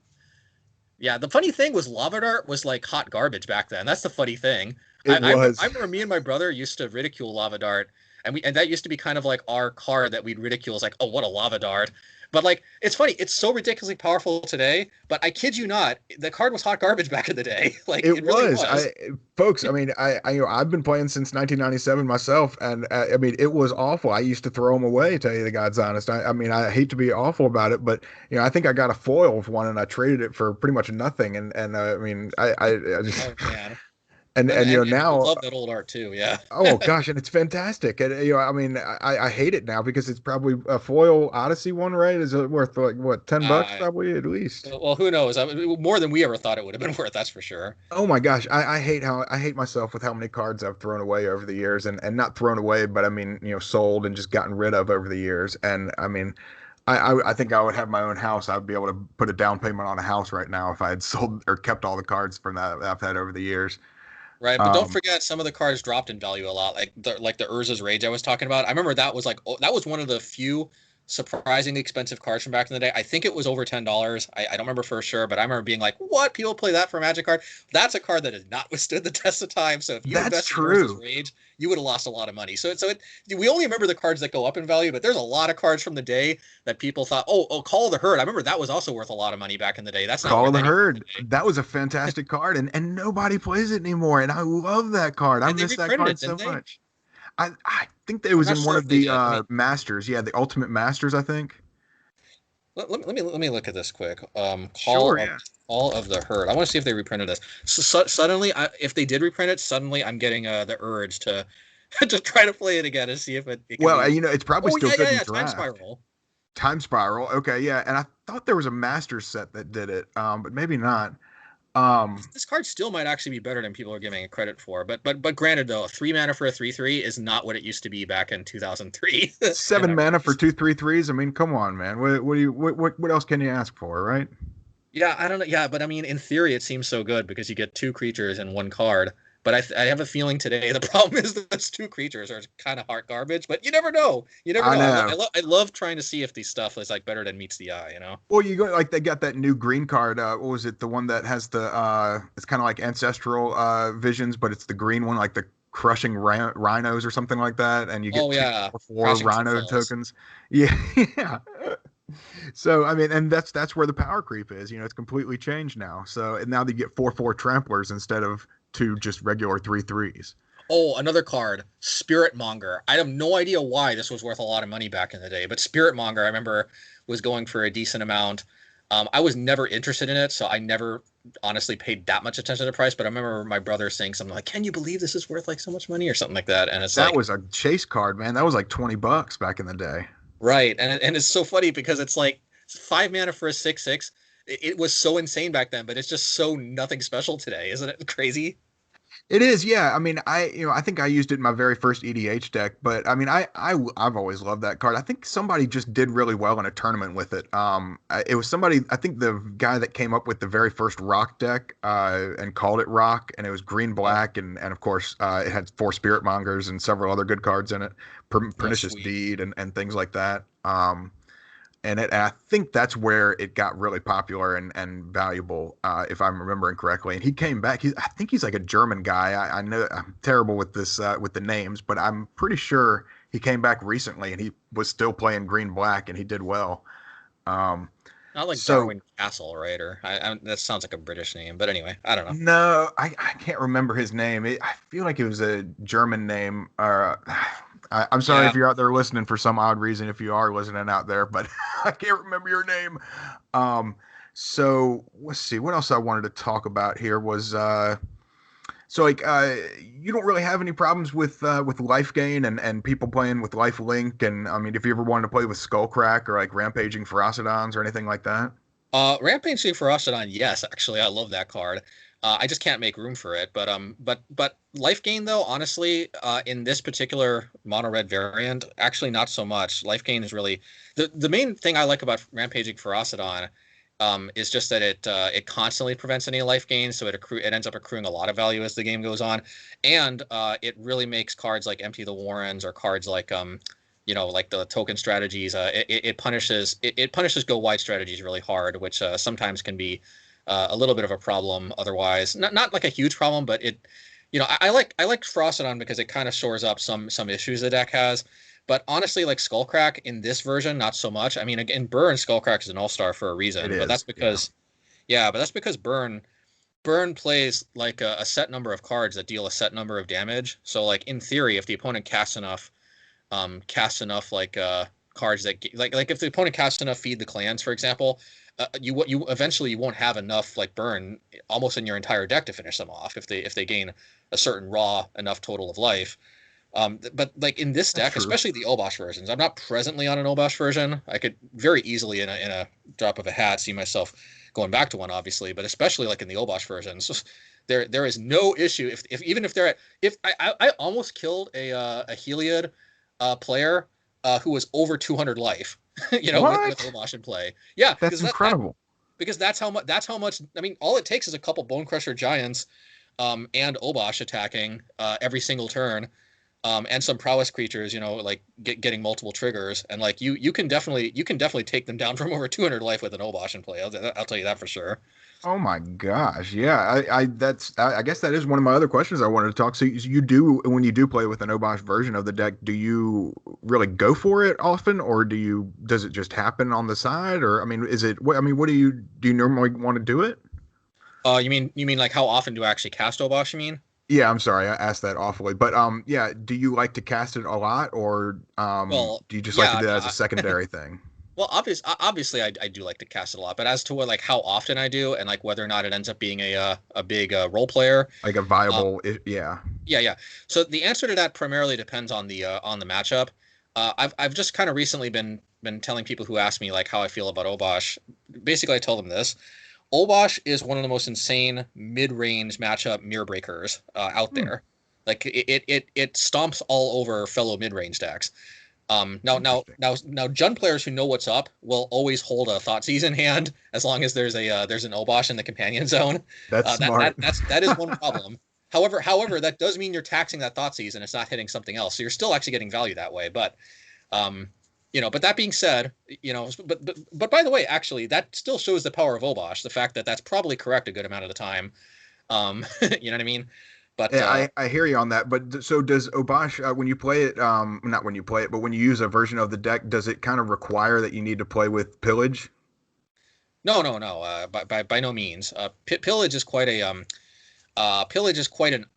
Speaker 2: Yeah, the funny thing was Lava Dart was like hot garbage back then. That's the funny thing.
Speaker 1: it
Speaker 2: I
Speaker 1: was.
Speaker 2: remember me and my brother used to ridicule Lava Dart, and that used to be kind of like our card that we'd ridicule. Is like, oh, what a Lava Dart. But like, it's funny. It's so ridiculously powerful today. But I kid you not, the card was hot garbage back in the day. Like,
Speaker 1: It
Speaker 2: it really
Speaker 1: was.
Speaker 2: was.
Speaker 1: Folks. I mean, I've been playing since 1997 myself, and I mean, it was awful. I used to throw them away. To tell you the God's honest. I mean, I hate to be awful about it, but I think I got a foil of one, and I traded it for pretty much nothing. And I mean, I just
Speaker 2: Oh man,
Speaker 1: and
Speaker 2: and people
Speaker 1: now.
Speaker 2: love that old art too. Yeah.
Speaker 1: Oh gosh, and it's fantastic. And I mean, I hate it now because it's probably a foil Odyssey one, right? Is it worth like what, $10
Speaker 2: Uh,
Speaker 1: probably at least?
Speaker 2: well, who knows? I mean, more than we ever thought it would have been worth. That's for sure.
Speaker 1: Oh my gosh, I hate myself with how many cards I've thrown away over the years, and not thrown away, but I mean, sold and just gotten rid of over the years. And I mean, I think I would have my own house. I'd be able to put a down payment on a house right now if I had sold or kept all the cards from that I've had over the years.
Speaker 2: Right, but don't
Speaker 1: Um,
Speaker 2: forget some of the cards dropped in value a lot, like the Urza's Rage I was talking about. I remember that was like that was one of the few surprisingly expensive cards from back in the day. I think it was over $10. I don't remember for sure, but I remember being like, "What? People play that for a Magic card?" That's a card that has not withstood the test of time. So if you
Speaker 1: that's
Speaker 2: invested in Urza's
Speaker 1: true.
Speaker 2: Rage, you would have lost a lot of money. We only remember the cards that go up in value, but there's a lot of cards from the day that people thought, "Oh, Call of the Herd." I remember that was also worth a lot of money back in the day. That's not
Speaker 1: Call of
Speaker 2: worth
Speaker 1: the
Speaker 2: anything
Speaker 1: Herd.
Speaker 2: today.
Speaker 1: That was a fantastic card, and nobody plays it anymore. And I love that card. I
Speaker 2: And they
Speaker 1: miss that
Speaker 2: reprinted
Speaker 1: card
Speaker 2: it,
Speaker 1: so
Speaker 2: didn't they?
Speaker 1: much. I think it
Speaker 2: I'm
Speaker 1: was
Speaker 2: not
Speaker 1: in one
Speaker 2: sure if
Speaker 1: of
Speaker 2: they
Speaker 1: the
Speaker 2: did. Let me
Speaker 1: Masters. Yeah, the Ultimate Masters, I think.
Speaker 2: let me look at this quick.
Speaker 1: Sure, yeah.
Speaker 2: Call of the Herd. I want to see if they reprinted this. Suddenly, if they did reprint it, suddenly I'm getting the urge to to try to play it again and see if it can
Speaker 1: Well,
Speaker 2: be.
Speaker 1: it's probably
Speaker 2: Oh
Speaker 1: still
Speaker 2: yeah,
Speaker 1: good
Speaker 2: yeah,
Speaker 1: in
Speaker 2: yeah. Time
Speaker 1: draft.
Speaker 2: Spiral.
Speaker 1: Time Spiral. Okay, yeah. And I thought there was a Masters set that did it, but maybe not. Um,
Speaker 2: This card still might actually be better than people are giving it credit for. But granted though, 3 mana for a 3/3 is not what it used to be back in 2003 in
Speaker 1: seven mana for
Speaker 2: memories.
Speaker 1: 2/3/3s. I mean, come on, man. What do you what else can you ask for, right?
Speaker 2: Yeah, I don't know. Yeah, but I mean, in theory, it seems so good because you get two creatures in one card. But I have a feeling today the problem is that those two creatures are kind of heart garbage. But you never know. You never
Speaker 1: I
Speaker 2: know.
Speaker 1: know.
Speaker 2: I love trying to see if these stuff is like better than meets the eye. You know?
Speaker 1: Well, you go like they got that new green card. What was it? The one that has the it's kind of like ancestral visions, but it's the green one, like the crushing rhinos or something like that, and you get
Speaker 2: Oh
Speaker 1: two
Speaker 2: yeah,
Speaker 1: or four
Speaker 2: crashing
Speaker 1: rhino
Speaker 2: footfalls.
Speaker 1: tokens. Yeah, yeah. So I mean, and that's where the power creep is. It's completely changed now. So and now they get 4/4 tramplers instead of two just regular 3/3s.
Speaker 2: Oh, another card, Spirit Monger. I have no idea why this was worth a lot of money back in the day, but Spirit Monger, I remember, was going for a decent amount. I was never interested in it, so I never honestly paid that much attention to the price. But I remember my brother saying something like, "Can you believe this is worth like so much money?" or something like that. And it's
Speaker 1: That
Speaker 2: like,
Speaker 1: was a chase card, man. That was like $20 back in the day.
Speaker 2: right, and it's so funny because it's like 5 mana for a 6/6. It was so insane back then, but it's just so nothing special today, isn't it crazy?
Speaker 1: It is, yeah. I mean, I think I used it in my very first EDH deck, but I mean, I've always loved that card. I think somebody just did really well in a tournament with it. It was somebody, I think the guy that came up with the very first Rock deck, and called it Rock, and it was green
Speaker 2: Oh,
Speaker 1: black, and of course, it had 4 Spirit Mongers and several other good cards in it,
Speaker 2: oh,
Speaker 1: Pernicious
Speaker 2: sweet.
Speaker 1: Deed and things like that. And I think that's where it got really popular and valuable, if I'm remembering correctly. And he came back. I think he's like a German guy. I know I'm terrible with this, with the names, but I'm pretty sure he came back recently and he was still playing green black and he did well. Um,
Speaker 2: Not like
Speaker 1: so
Speaker 2: Darwin Castle, right? Or that sounds like a British name, but anyway, I don't know.
Speaker 1: no, I can't remember his name. I feel like it was a German name. I'm sorry
Speaker 2: Yeah.
Speaker 1: if you're out there listening for some odd reason, if you are listening out there, but I can't remember your name. Um, so let's see what else I wanted to talk about here was, so like, you don't really have any problems with life gain and people playing with life link. And I mean, if you ever wanted to play with Skullcrack or like Rampaging Ferocidons or anything like that.
Speaker 2: Rampage for Ferocidon, yes, actually, I love that card. I just can't make room for it. But life gain though, honestly, in this particular mono red variant, actually not so much. Life gain is really the main thing I like about Rampaging Ferocidon, is just that it constantly prevents any life gain, so it ends up accruing a lot of value as the game goes on, and it really makes cards like Empty the Warrens or cards like like the token strategies. It punishes go wide strategies really hard, which sometimes can be a little bit of a problem. Otherwise, not like a huge problem, but I like Frostodon because it kind of shores up some issues the deck has. But honestly, like Skullcrack in this version, not so much. I mean, again, Burn Skullcrack is an all-star for a
Speaker 1: It
Speaker 2: reason, but that's
Speaker 1: is, yeah.
Speaker 2: because yeah, but that's because Burn plays like a set number of cards that deal a set number of damage. So like in theory, if the opponent casts enough like cards that like if the opponent casts enough Feed the Clans, for example, you eventually you won't have enough like burn almost in your entire deck to finish them off if they gain a certain raw enough total of life. But like in this
Speaker 1: That's
Speaker 2: deck,
Speaker 1: true.
Speaker 2: especially the Obosh versions, I'm not presently on an Obosh version. I could very easily in a drop of a hat see myself going back to one, obviously, but especially like in the Obosh versions, there is no issue if even if they're at if I almost killed a Heliod player who was over 200 life, with
Speaker 1: What?
Speaker 2: Obosh in play. Yeah,
Speaker 1: That's incredible.
Speaker 2: because that's how much. I mean, all it takes is a couple Bone Crusher Giants, and Obosh attacking every single turn, and some prowess creatures, like getting multiple triggers, and like you can definitely take them down from over 200 life with an Obosh in play. I'll tell you that for sure.
Speaker 1: Oh my gosh. Yeah. I guess that is one of my other questions I wanted to talk. So you do, when you do play with an Obosh version of the deck, do you really go for it often, or does it just happen on the side? Or, I mean, what do you normally want to do it?
Speaker 2: You mean like how often do I actually cast Obosh? You mean?
Speaker 1: Yeah, I'm sorry. I asked that awfully, but, yeah, do you like to cast it a lot, or,
Speaker 2: Well,
Speaker 1: do you just like
Speaker 2: yeah.
Speaker 1: to
Speaker 2: I
Speaker 1: do
Speaker 2: mean,
Speaker 1: that as a secondary thing?
Speaker 2: well, obviously, I do like to cast it a lot, but as to what like how often I do and like whether or not it ends up being a big role player,
Speaker 1: Like a
Speaker 2: uh,
Speaker 1: viable, yeah.
Speaker 2: yeah, yeah. So the answer to that primarily depends on the matchup. I've just kind of recently been telling people who ask me like how I feel about Obosh. Basically, I tell them this: Obosh is one of the most insane mid-range matchup mirror breakers out
Speaker 1: Hmm,
Speaker 2: there. Like it stomps all over fellow mid-range decks.
Speaker 1: interesting.
Speaker 2: Now, Jund players who know what's up will always hold a Thoughtseize in hand as long as there's an Obosh in the companion zone.
Speaker 1: That's smart.
Speaker 2: That is one problem. However, that does mean you're taxing that Thoughtseize and it's not hitting something else, so you're still actually getting value that way. Um, but that being said, but by the way, actually, that still shows the power of Obosh. The fact that that's probably correct a good amount of the time. You know what I mean? But
Speaker 1: Yeah, I hear you on that. But so does Obosh, when you play it, not when you play it, but when you use a version of the deck, does it kind of require that you need to play with pillage?
Speaker 2: no, no, no. By no means. Pillage is quite an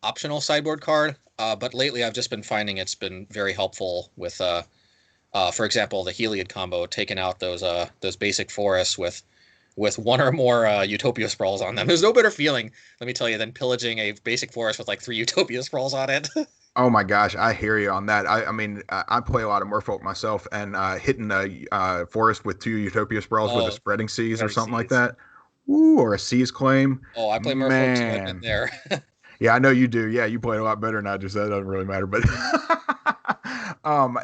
Speaker 2: optional sideboard card. But lately I've just been finding it's been very helpful with, for example, the Heliod combo, taking out those basic forests with one or more Utopia sprawls on them. There's no better feeling, let me tell you, than pillaging a basic forest with like 3 Utopia sprawls on it.
Speaker 1: Oh my gosh, I hear you on that. I mean, I play a lot of Merfolk myself, and hitting a, forest with 2 Utopia Sprawls with a
Speaker 2: Oh,
Speaker 1: Spreading Seas or
Speaker 2: Ready
Speaker 1: something like
Speaker 2: Seas.
Speaker 1: that, ooh, or a Seas Claim,
Speaker 2: Oh, I play Merfolk too. I've been
Speaker 1: man.
Speaker 2: there.
Speaker 1: Yeah, I know you do. Yeah, you play a lot better than I just said. It doesn't really matter. But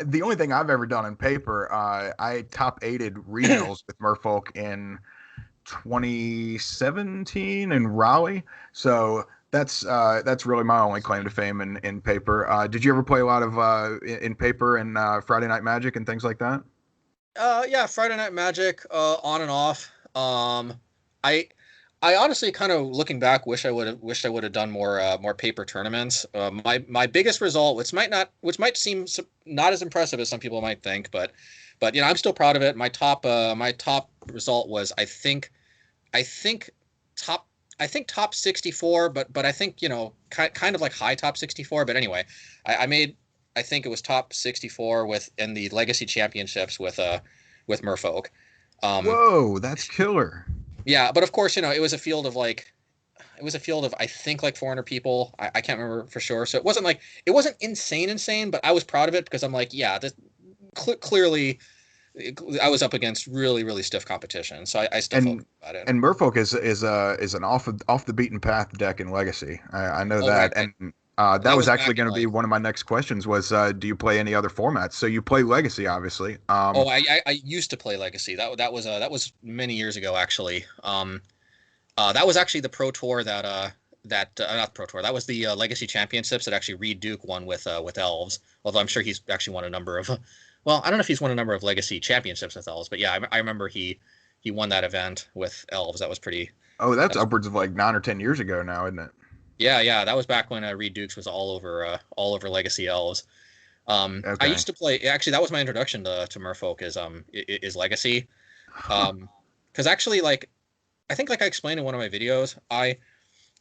Speaker 1: the only thing I've ever done in paper, I top eighted regionals with Merfolk in 2017 in Raleigh. So that's really my only claim to fame in paper. Did you ever play a lot of in paper and Friday Night Magic and things like that?
Speaker 2: Yeah, Friday Night Magic, on and off. I I honestly kind of looking back wished I would have done more paper tournaments. My biggest result, which might seem not as impressive as some people might think, but I'm still proud of it. My top result was I think top I think top 64, but I think kind of like high top 64. But anyway, I made I think it was top 64 with in the Legacy Championships with Merfolk. Um,
Speaker 1: Whoa, that's killer.
Speaker 2: yeah, but of course, it was a field of I think like 400 people. I can't remember for sure. So it wasn't insane, but I was proud of it because I'm like, yeah, this clearly I was up against really stiff competition. So I still felt
Speaker 1: And
Speaker 2: good about it.
Speaker 1: and Merfolk is an off the beaten path deck in Legacy. I know
Speaker 2: Oh, right,
Speaker 1: that,
Speaker 2: right.
Speaker 1: and that
Speaker 2: That
Speaker 1: was
Speaker 2: was
Speaker 1: actually
Speaker 2: back in
Speaker 1: going to be
Speaker 2: like
Speaker 1: one of my next questions. Was do you play any other formats? So you play Legacy, obviously.
Speaker 2: oh I used to play Legacy. That was many years ago actually. That was actually the Pro Tour that not the Pro Tour. That was the Legacy Championships that actually Reed Duke won with Elves. Although I'm sure he's actually won a number of well, I don't know if he's won a number of Legacy Championships with Elves, but yeah, I remember he won that event with Elves.
Speaker 1: Oh,
Speaker 2: That
Speaker 1: that's
Speaker 2: was
Speaker 1: upwards of like 9 or 10 years ago now, isn't it?
Speaker 2: yeah, that was back when Reed Dukes was all over Legacy Elves. I
Speaker 1: Okay.
Speaker 2: used to play actually that was my introduction to Merfolk is Legacy. Because actually like I think like I explained in one of my videos,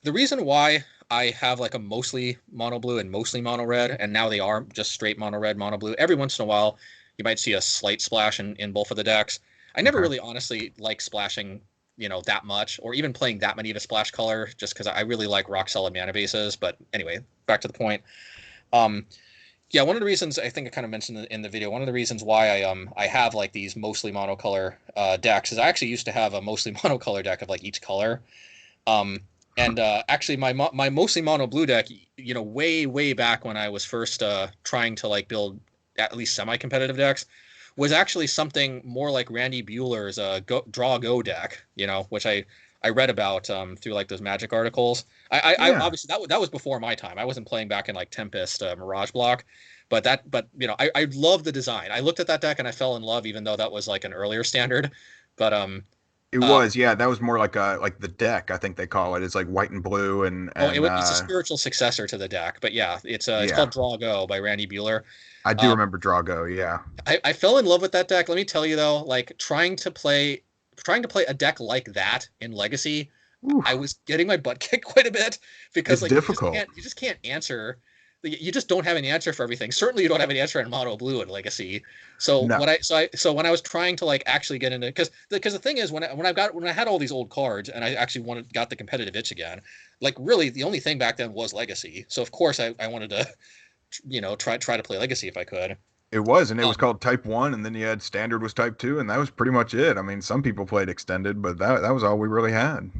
Speaker 2: the reason why I have like a mostly mono blue and mostly mono red, and now they are just straight mono red, mono blue. Every once in a while, you might see a slight splash in both of the decks. I never
Speaker 1: Okay.
Speaker 2: really honestly like splashing, that much, or even playing that many of a splash color, just because I really like rock solid mana bases. But anyway, back to the point. Um, yeah, one of the reasons I think I kind of mentioned in the video, one of the reasons why I have like these mostly monocolor decks is I actually used to have a mostly monocolor deck of like each color. Um, and actually, my mostly mono blue deck, way back when I was first trying to like build at least semi-competitive decks, was actually something more like Randy Bueller's draw go deck, which I read about through like those Magic articles. I
Speaker 1: Yeah.
Speaker 2: obviously that was before my time. I wasn't playing back in like Tempest, Mirage Block, but I love the design. I looked at that deck and I fell in love, even though that was like an earlier standard. But
Speaker 1: It
Speaker 2: uh,
Speaker 1: was, yeah, that was more like the deck, I think they call it. It's like white and blue
Speaker 2: Oh,
Speaker 1: and
Speaker 2: it's a spiritual successor to the deck, but yeah, it's
Speaker 1: yeah.
Speaker 2: called Draw Go by Randy Bueller.
Speaker 1: I do
Speaker 2: Um,
Speaker 1: remember Drago, yeah.
Speaker 2: I fell in love with that deck. Let me tell you though, like trying to play a deck like that in Legacy, I
Speaker 1: Oof,
Speaker 2: was getting my butt kicked quite a bit because
Speaker 1: it's
Speaker 2: like
Speaker 1: difficult.
Speaker 2: you just can't answer. You just don't have an answer for everything. Certainly, you don't have an answer in Mono Blue in Legacy. So
Speaker 1: No,
Speaker 2: so when I was trying to like actually get into because the thing is when I had all these old cards and I actually got the competitive itch again, like really the only thing back then was Legacy. So of course I wanted to try to play Legacy if I could.
Speaker 1: it was, and it was
Speaker 2: Um,
Speaker 1: called Type 1, and then you had Standard was Type 2, and that was pretty much it. I mean, some people played Extended, but that was all we really had.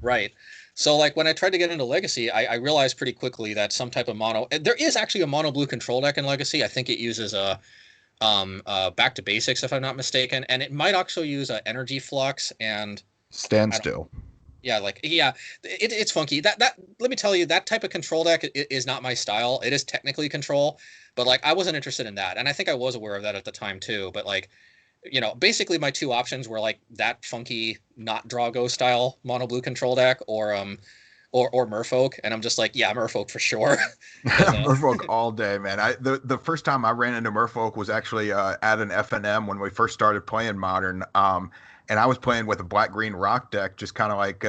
Speaker 2: right. So like when I tried to get into Legacy, I realized pretty quickly that some type of mono there is actually a mono blue control deck in Legacy. I think it uses a back to basics if I'm not mistaken, and it might also use a energy flux and
Speaker 1: Stand
Speaker 2: I don't
Speaker 1: still.
Speaker 2: yeah like yeah it's funky that let me tell you that type of control deck is not my style. It is technically control, but like I wasn't interested in that, and I think I was aware of that at the time too. But like basically my two options were like that funky not Drago style mono blue control deck or Merfolk, and I'm just like yeah Merfolk for sure because
Speaker 1: Merfolk all day, man. The first time I ran into Merfolk was actually at an FNM when we first started playing Modern. And I was playing with a black green rock deck, just kind of like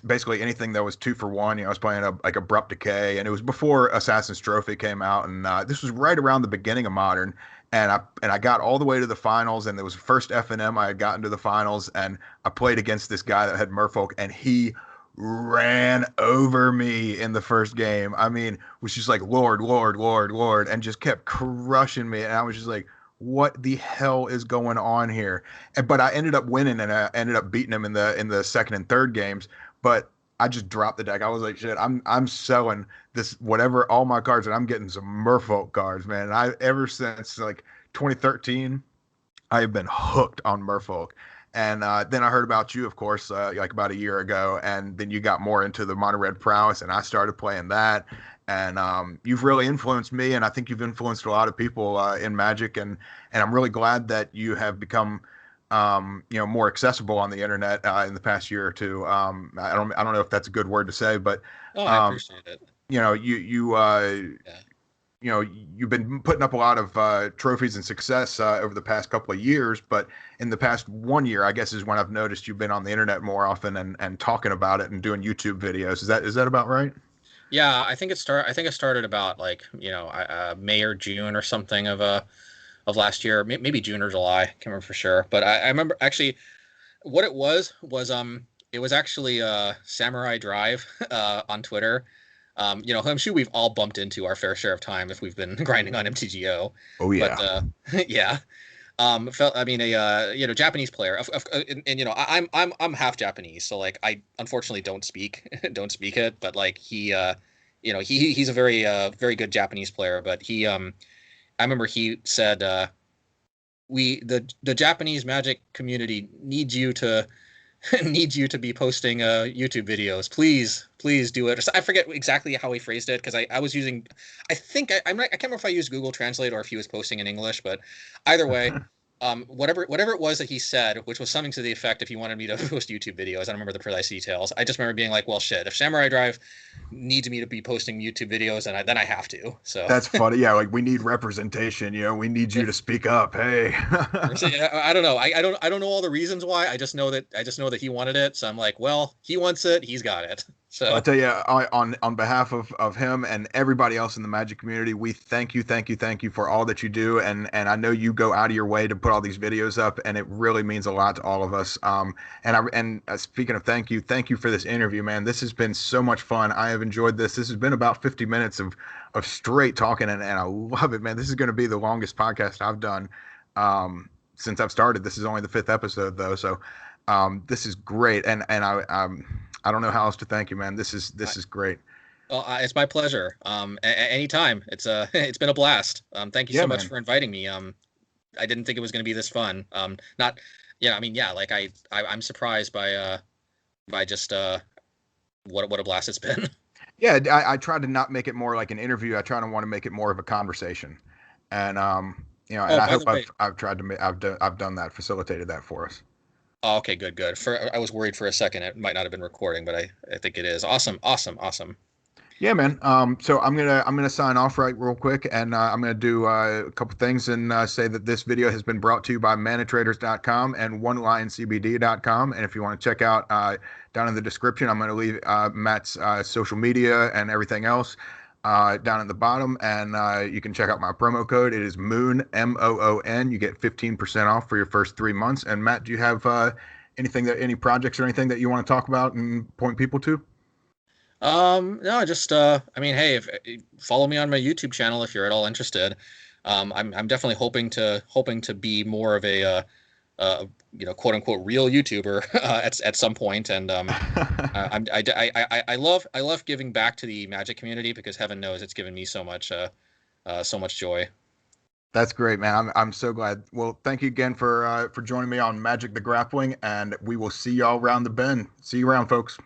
Speaker 1: basically anything that was 2 for 1. I was playing like Abrupt Decay, and it was before Assassin's Trophy came out, and this was right around the beginning of Modern. And I got all the way to the finals, and it was the first FNM I had gotten to the finals, and I played against this guy that had Merfolk, and he ran over me in the first game. I mean, was just like Lord, Lord, Lord, Lord, and just kept crushing me. And I was just like, what the hell is going on here? But I ended up winning, and I ended up beating him in the second and third games. But I just dropped the deck. I was like, shit, I'm selling this whatever all my cards, and I'm getting some Merfolk cards, man. And I ever since like 2013, I have been hooked on Merfolk. And then I heard about you, of course, like about a year ago, and then you got more into the Mono Red Prowess, and I started playing that. And you've really influenced me, and I think you've influenced a lot of people in Magic, and I'm really glad that you have become, more accessible on the internet in the past year or two. I don't know if that's a good word to say, but
Speaker 2: Oh, I
Speaker 1: um,
Speaker 2: appreciate it.
Speaker 1: you
Speaker 2: Yeah.
Speaker 1: you've been putting up a lot of trophies and success over the past couple of years, but in the past 1 year, I guess, is when I've noticed you've been on the internet more often and talking about it and doing YouTube videos. Is that about right?
Speaker 2: Yeah, I think it started about like, May or June or something of last year, maybe June or July. Can't remember for sure. But I remember actually what it was it was actually Samurai Drive on Twitter. I'm sure we've all bumped into our fair share of time if we've been grinding on MTGO.
Speaker 1: Oh
Speaker 2: But
Speaker 1: yeah.
Speaker 2: yeah, felt I mean a Japanese player, and I'm half Japanese, so like I unfortunately don't speak don't speak it, but like he's a very good Japanese player, but I remember he said the Japanese Magic community needs you to needs you to be posting YouTube videos. Please do it. I forget exactly how he phrased it because I was using, I think I can't remember if I used Google Translate or if he was posting in English, but either way, whatever it was that he said, which was something to the effect if he wanted me to post YouTube videos. I don't remember the precise details. I just remember being like, well, shit, if Samurai Drive needs me to be posting YouTube videos, then I have to. So
Speaker 1: That's funny. Yeah, like we need representation. We need you to speak up. Hey.
Speaker 2: I don't know. I don't know all the reasons why. I just know that he wanted it. So I'm like, well, he wants it. He's got it.
Speaker 1: Well, I
Speaker 2: So
Speaker 1: tell you, on behalf of him and everybody else in the Magic community, we thank you for all that you do, and I know you go out of your way to put all these videos up, and it really means a lot to all of us. Speaking of thank you for this interview, man. This has been so much fun. I have enjoyed this. This has been about 50 minutes of straight talking, and I love it, man. This is going to be the longest podcast I've done since I've started. This is only the fifth episode though, so this is great, and I don't know how else to thank you, man.
Speaker 2: I,
Speaker 1: This is great.
Speaker 2: well, it's my pleasure. Anytime. It's been a blast. Thank you
Speaker 1: Yeah,
Speaker 2: so much
Speaker 1: man.
Speaker 2: for inviting me. I didn't think it was going to be this fun. Not, yeah. I mean, yeah. Like I'm surprised by just what a blast it's been.
Speaker 1: Yeah, I try to not make it more like an interview. I try to want to make it more of a conversation, and and
Speaker 2: Oh,
Speaker 1: I
Speaker 2: by
Speaker 1: hope
Speaker 2: the way.
Speaker 1: I've tried to I've done that, facilitated that for us.
Speaker 2: Oh, okay, good, good. I was worried for a second it might not have been recording, but I think it is. Awesome, awesome, awesome.
Speaker 1: Yeah, man. So I'm gonna sign off right real quick, and I'm gonna do a couple things and say that this video has been brought to you by manatraders.com and onelioncbd.com. And if you want to check out down in the description, I'm gonna leave Matt's social media and everything else down at the bottom, and you can check out my promo code. It is Moon MOON. You get 15% off for your first 3 months. And Matt, do you have any projects or anything that you want to talk about and point people to?
Speaker 2: No, just I mean, hey, if follow me on my YouTube channel if you're at all interested. I'm definitely hoping to be more of a quote unquote real YouTuber at some point, and I love giving back to the Magic community because heaven knows it's given me so much joy.
Speaker 1: That's great, man. I'm so glad. Well, thank you again for joining me on Magic the Grappling, and we will see y'all around the bend. See you around, folks.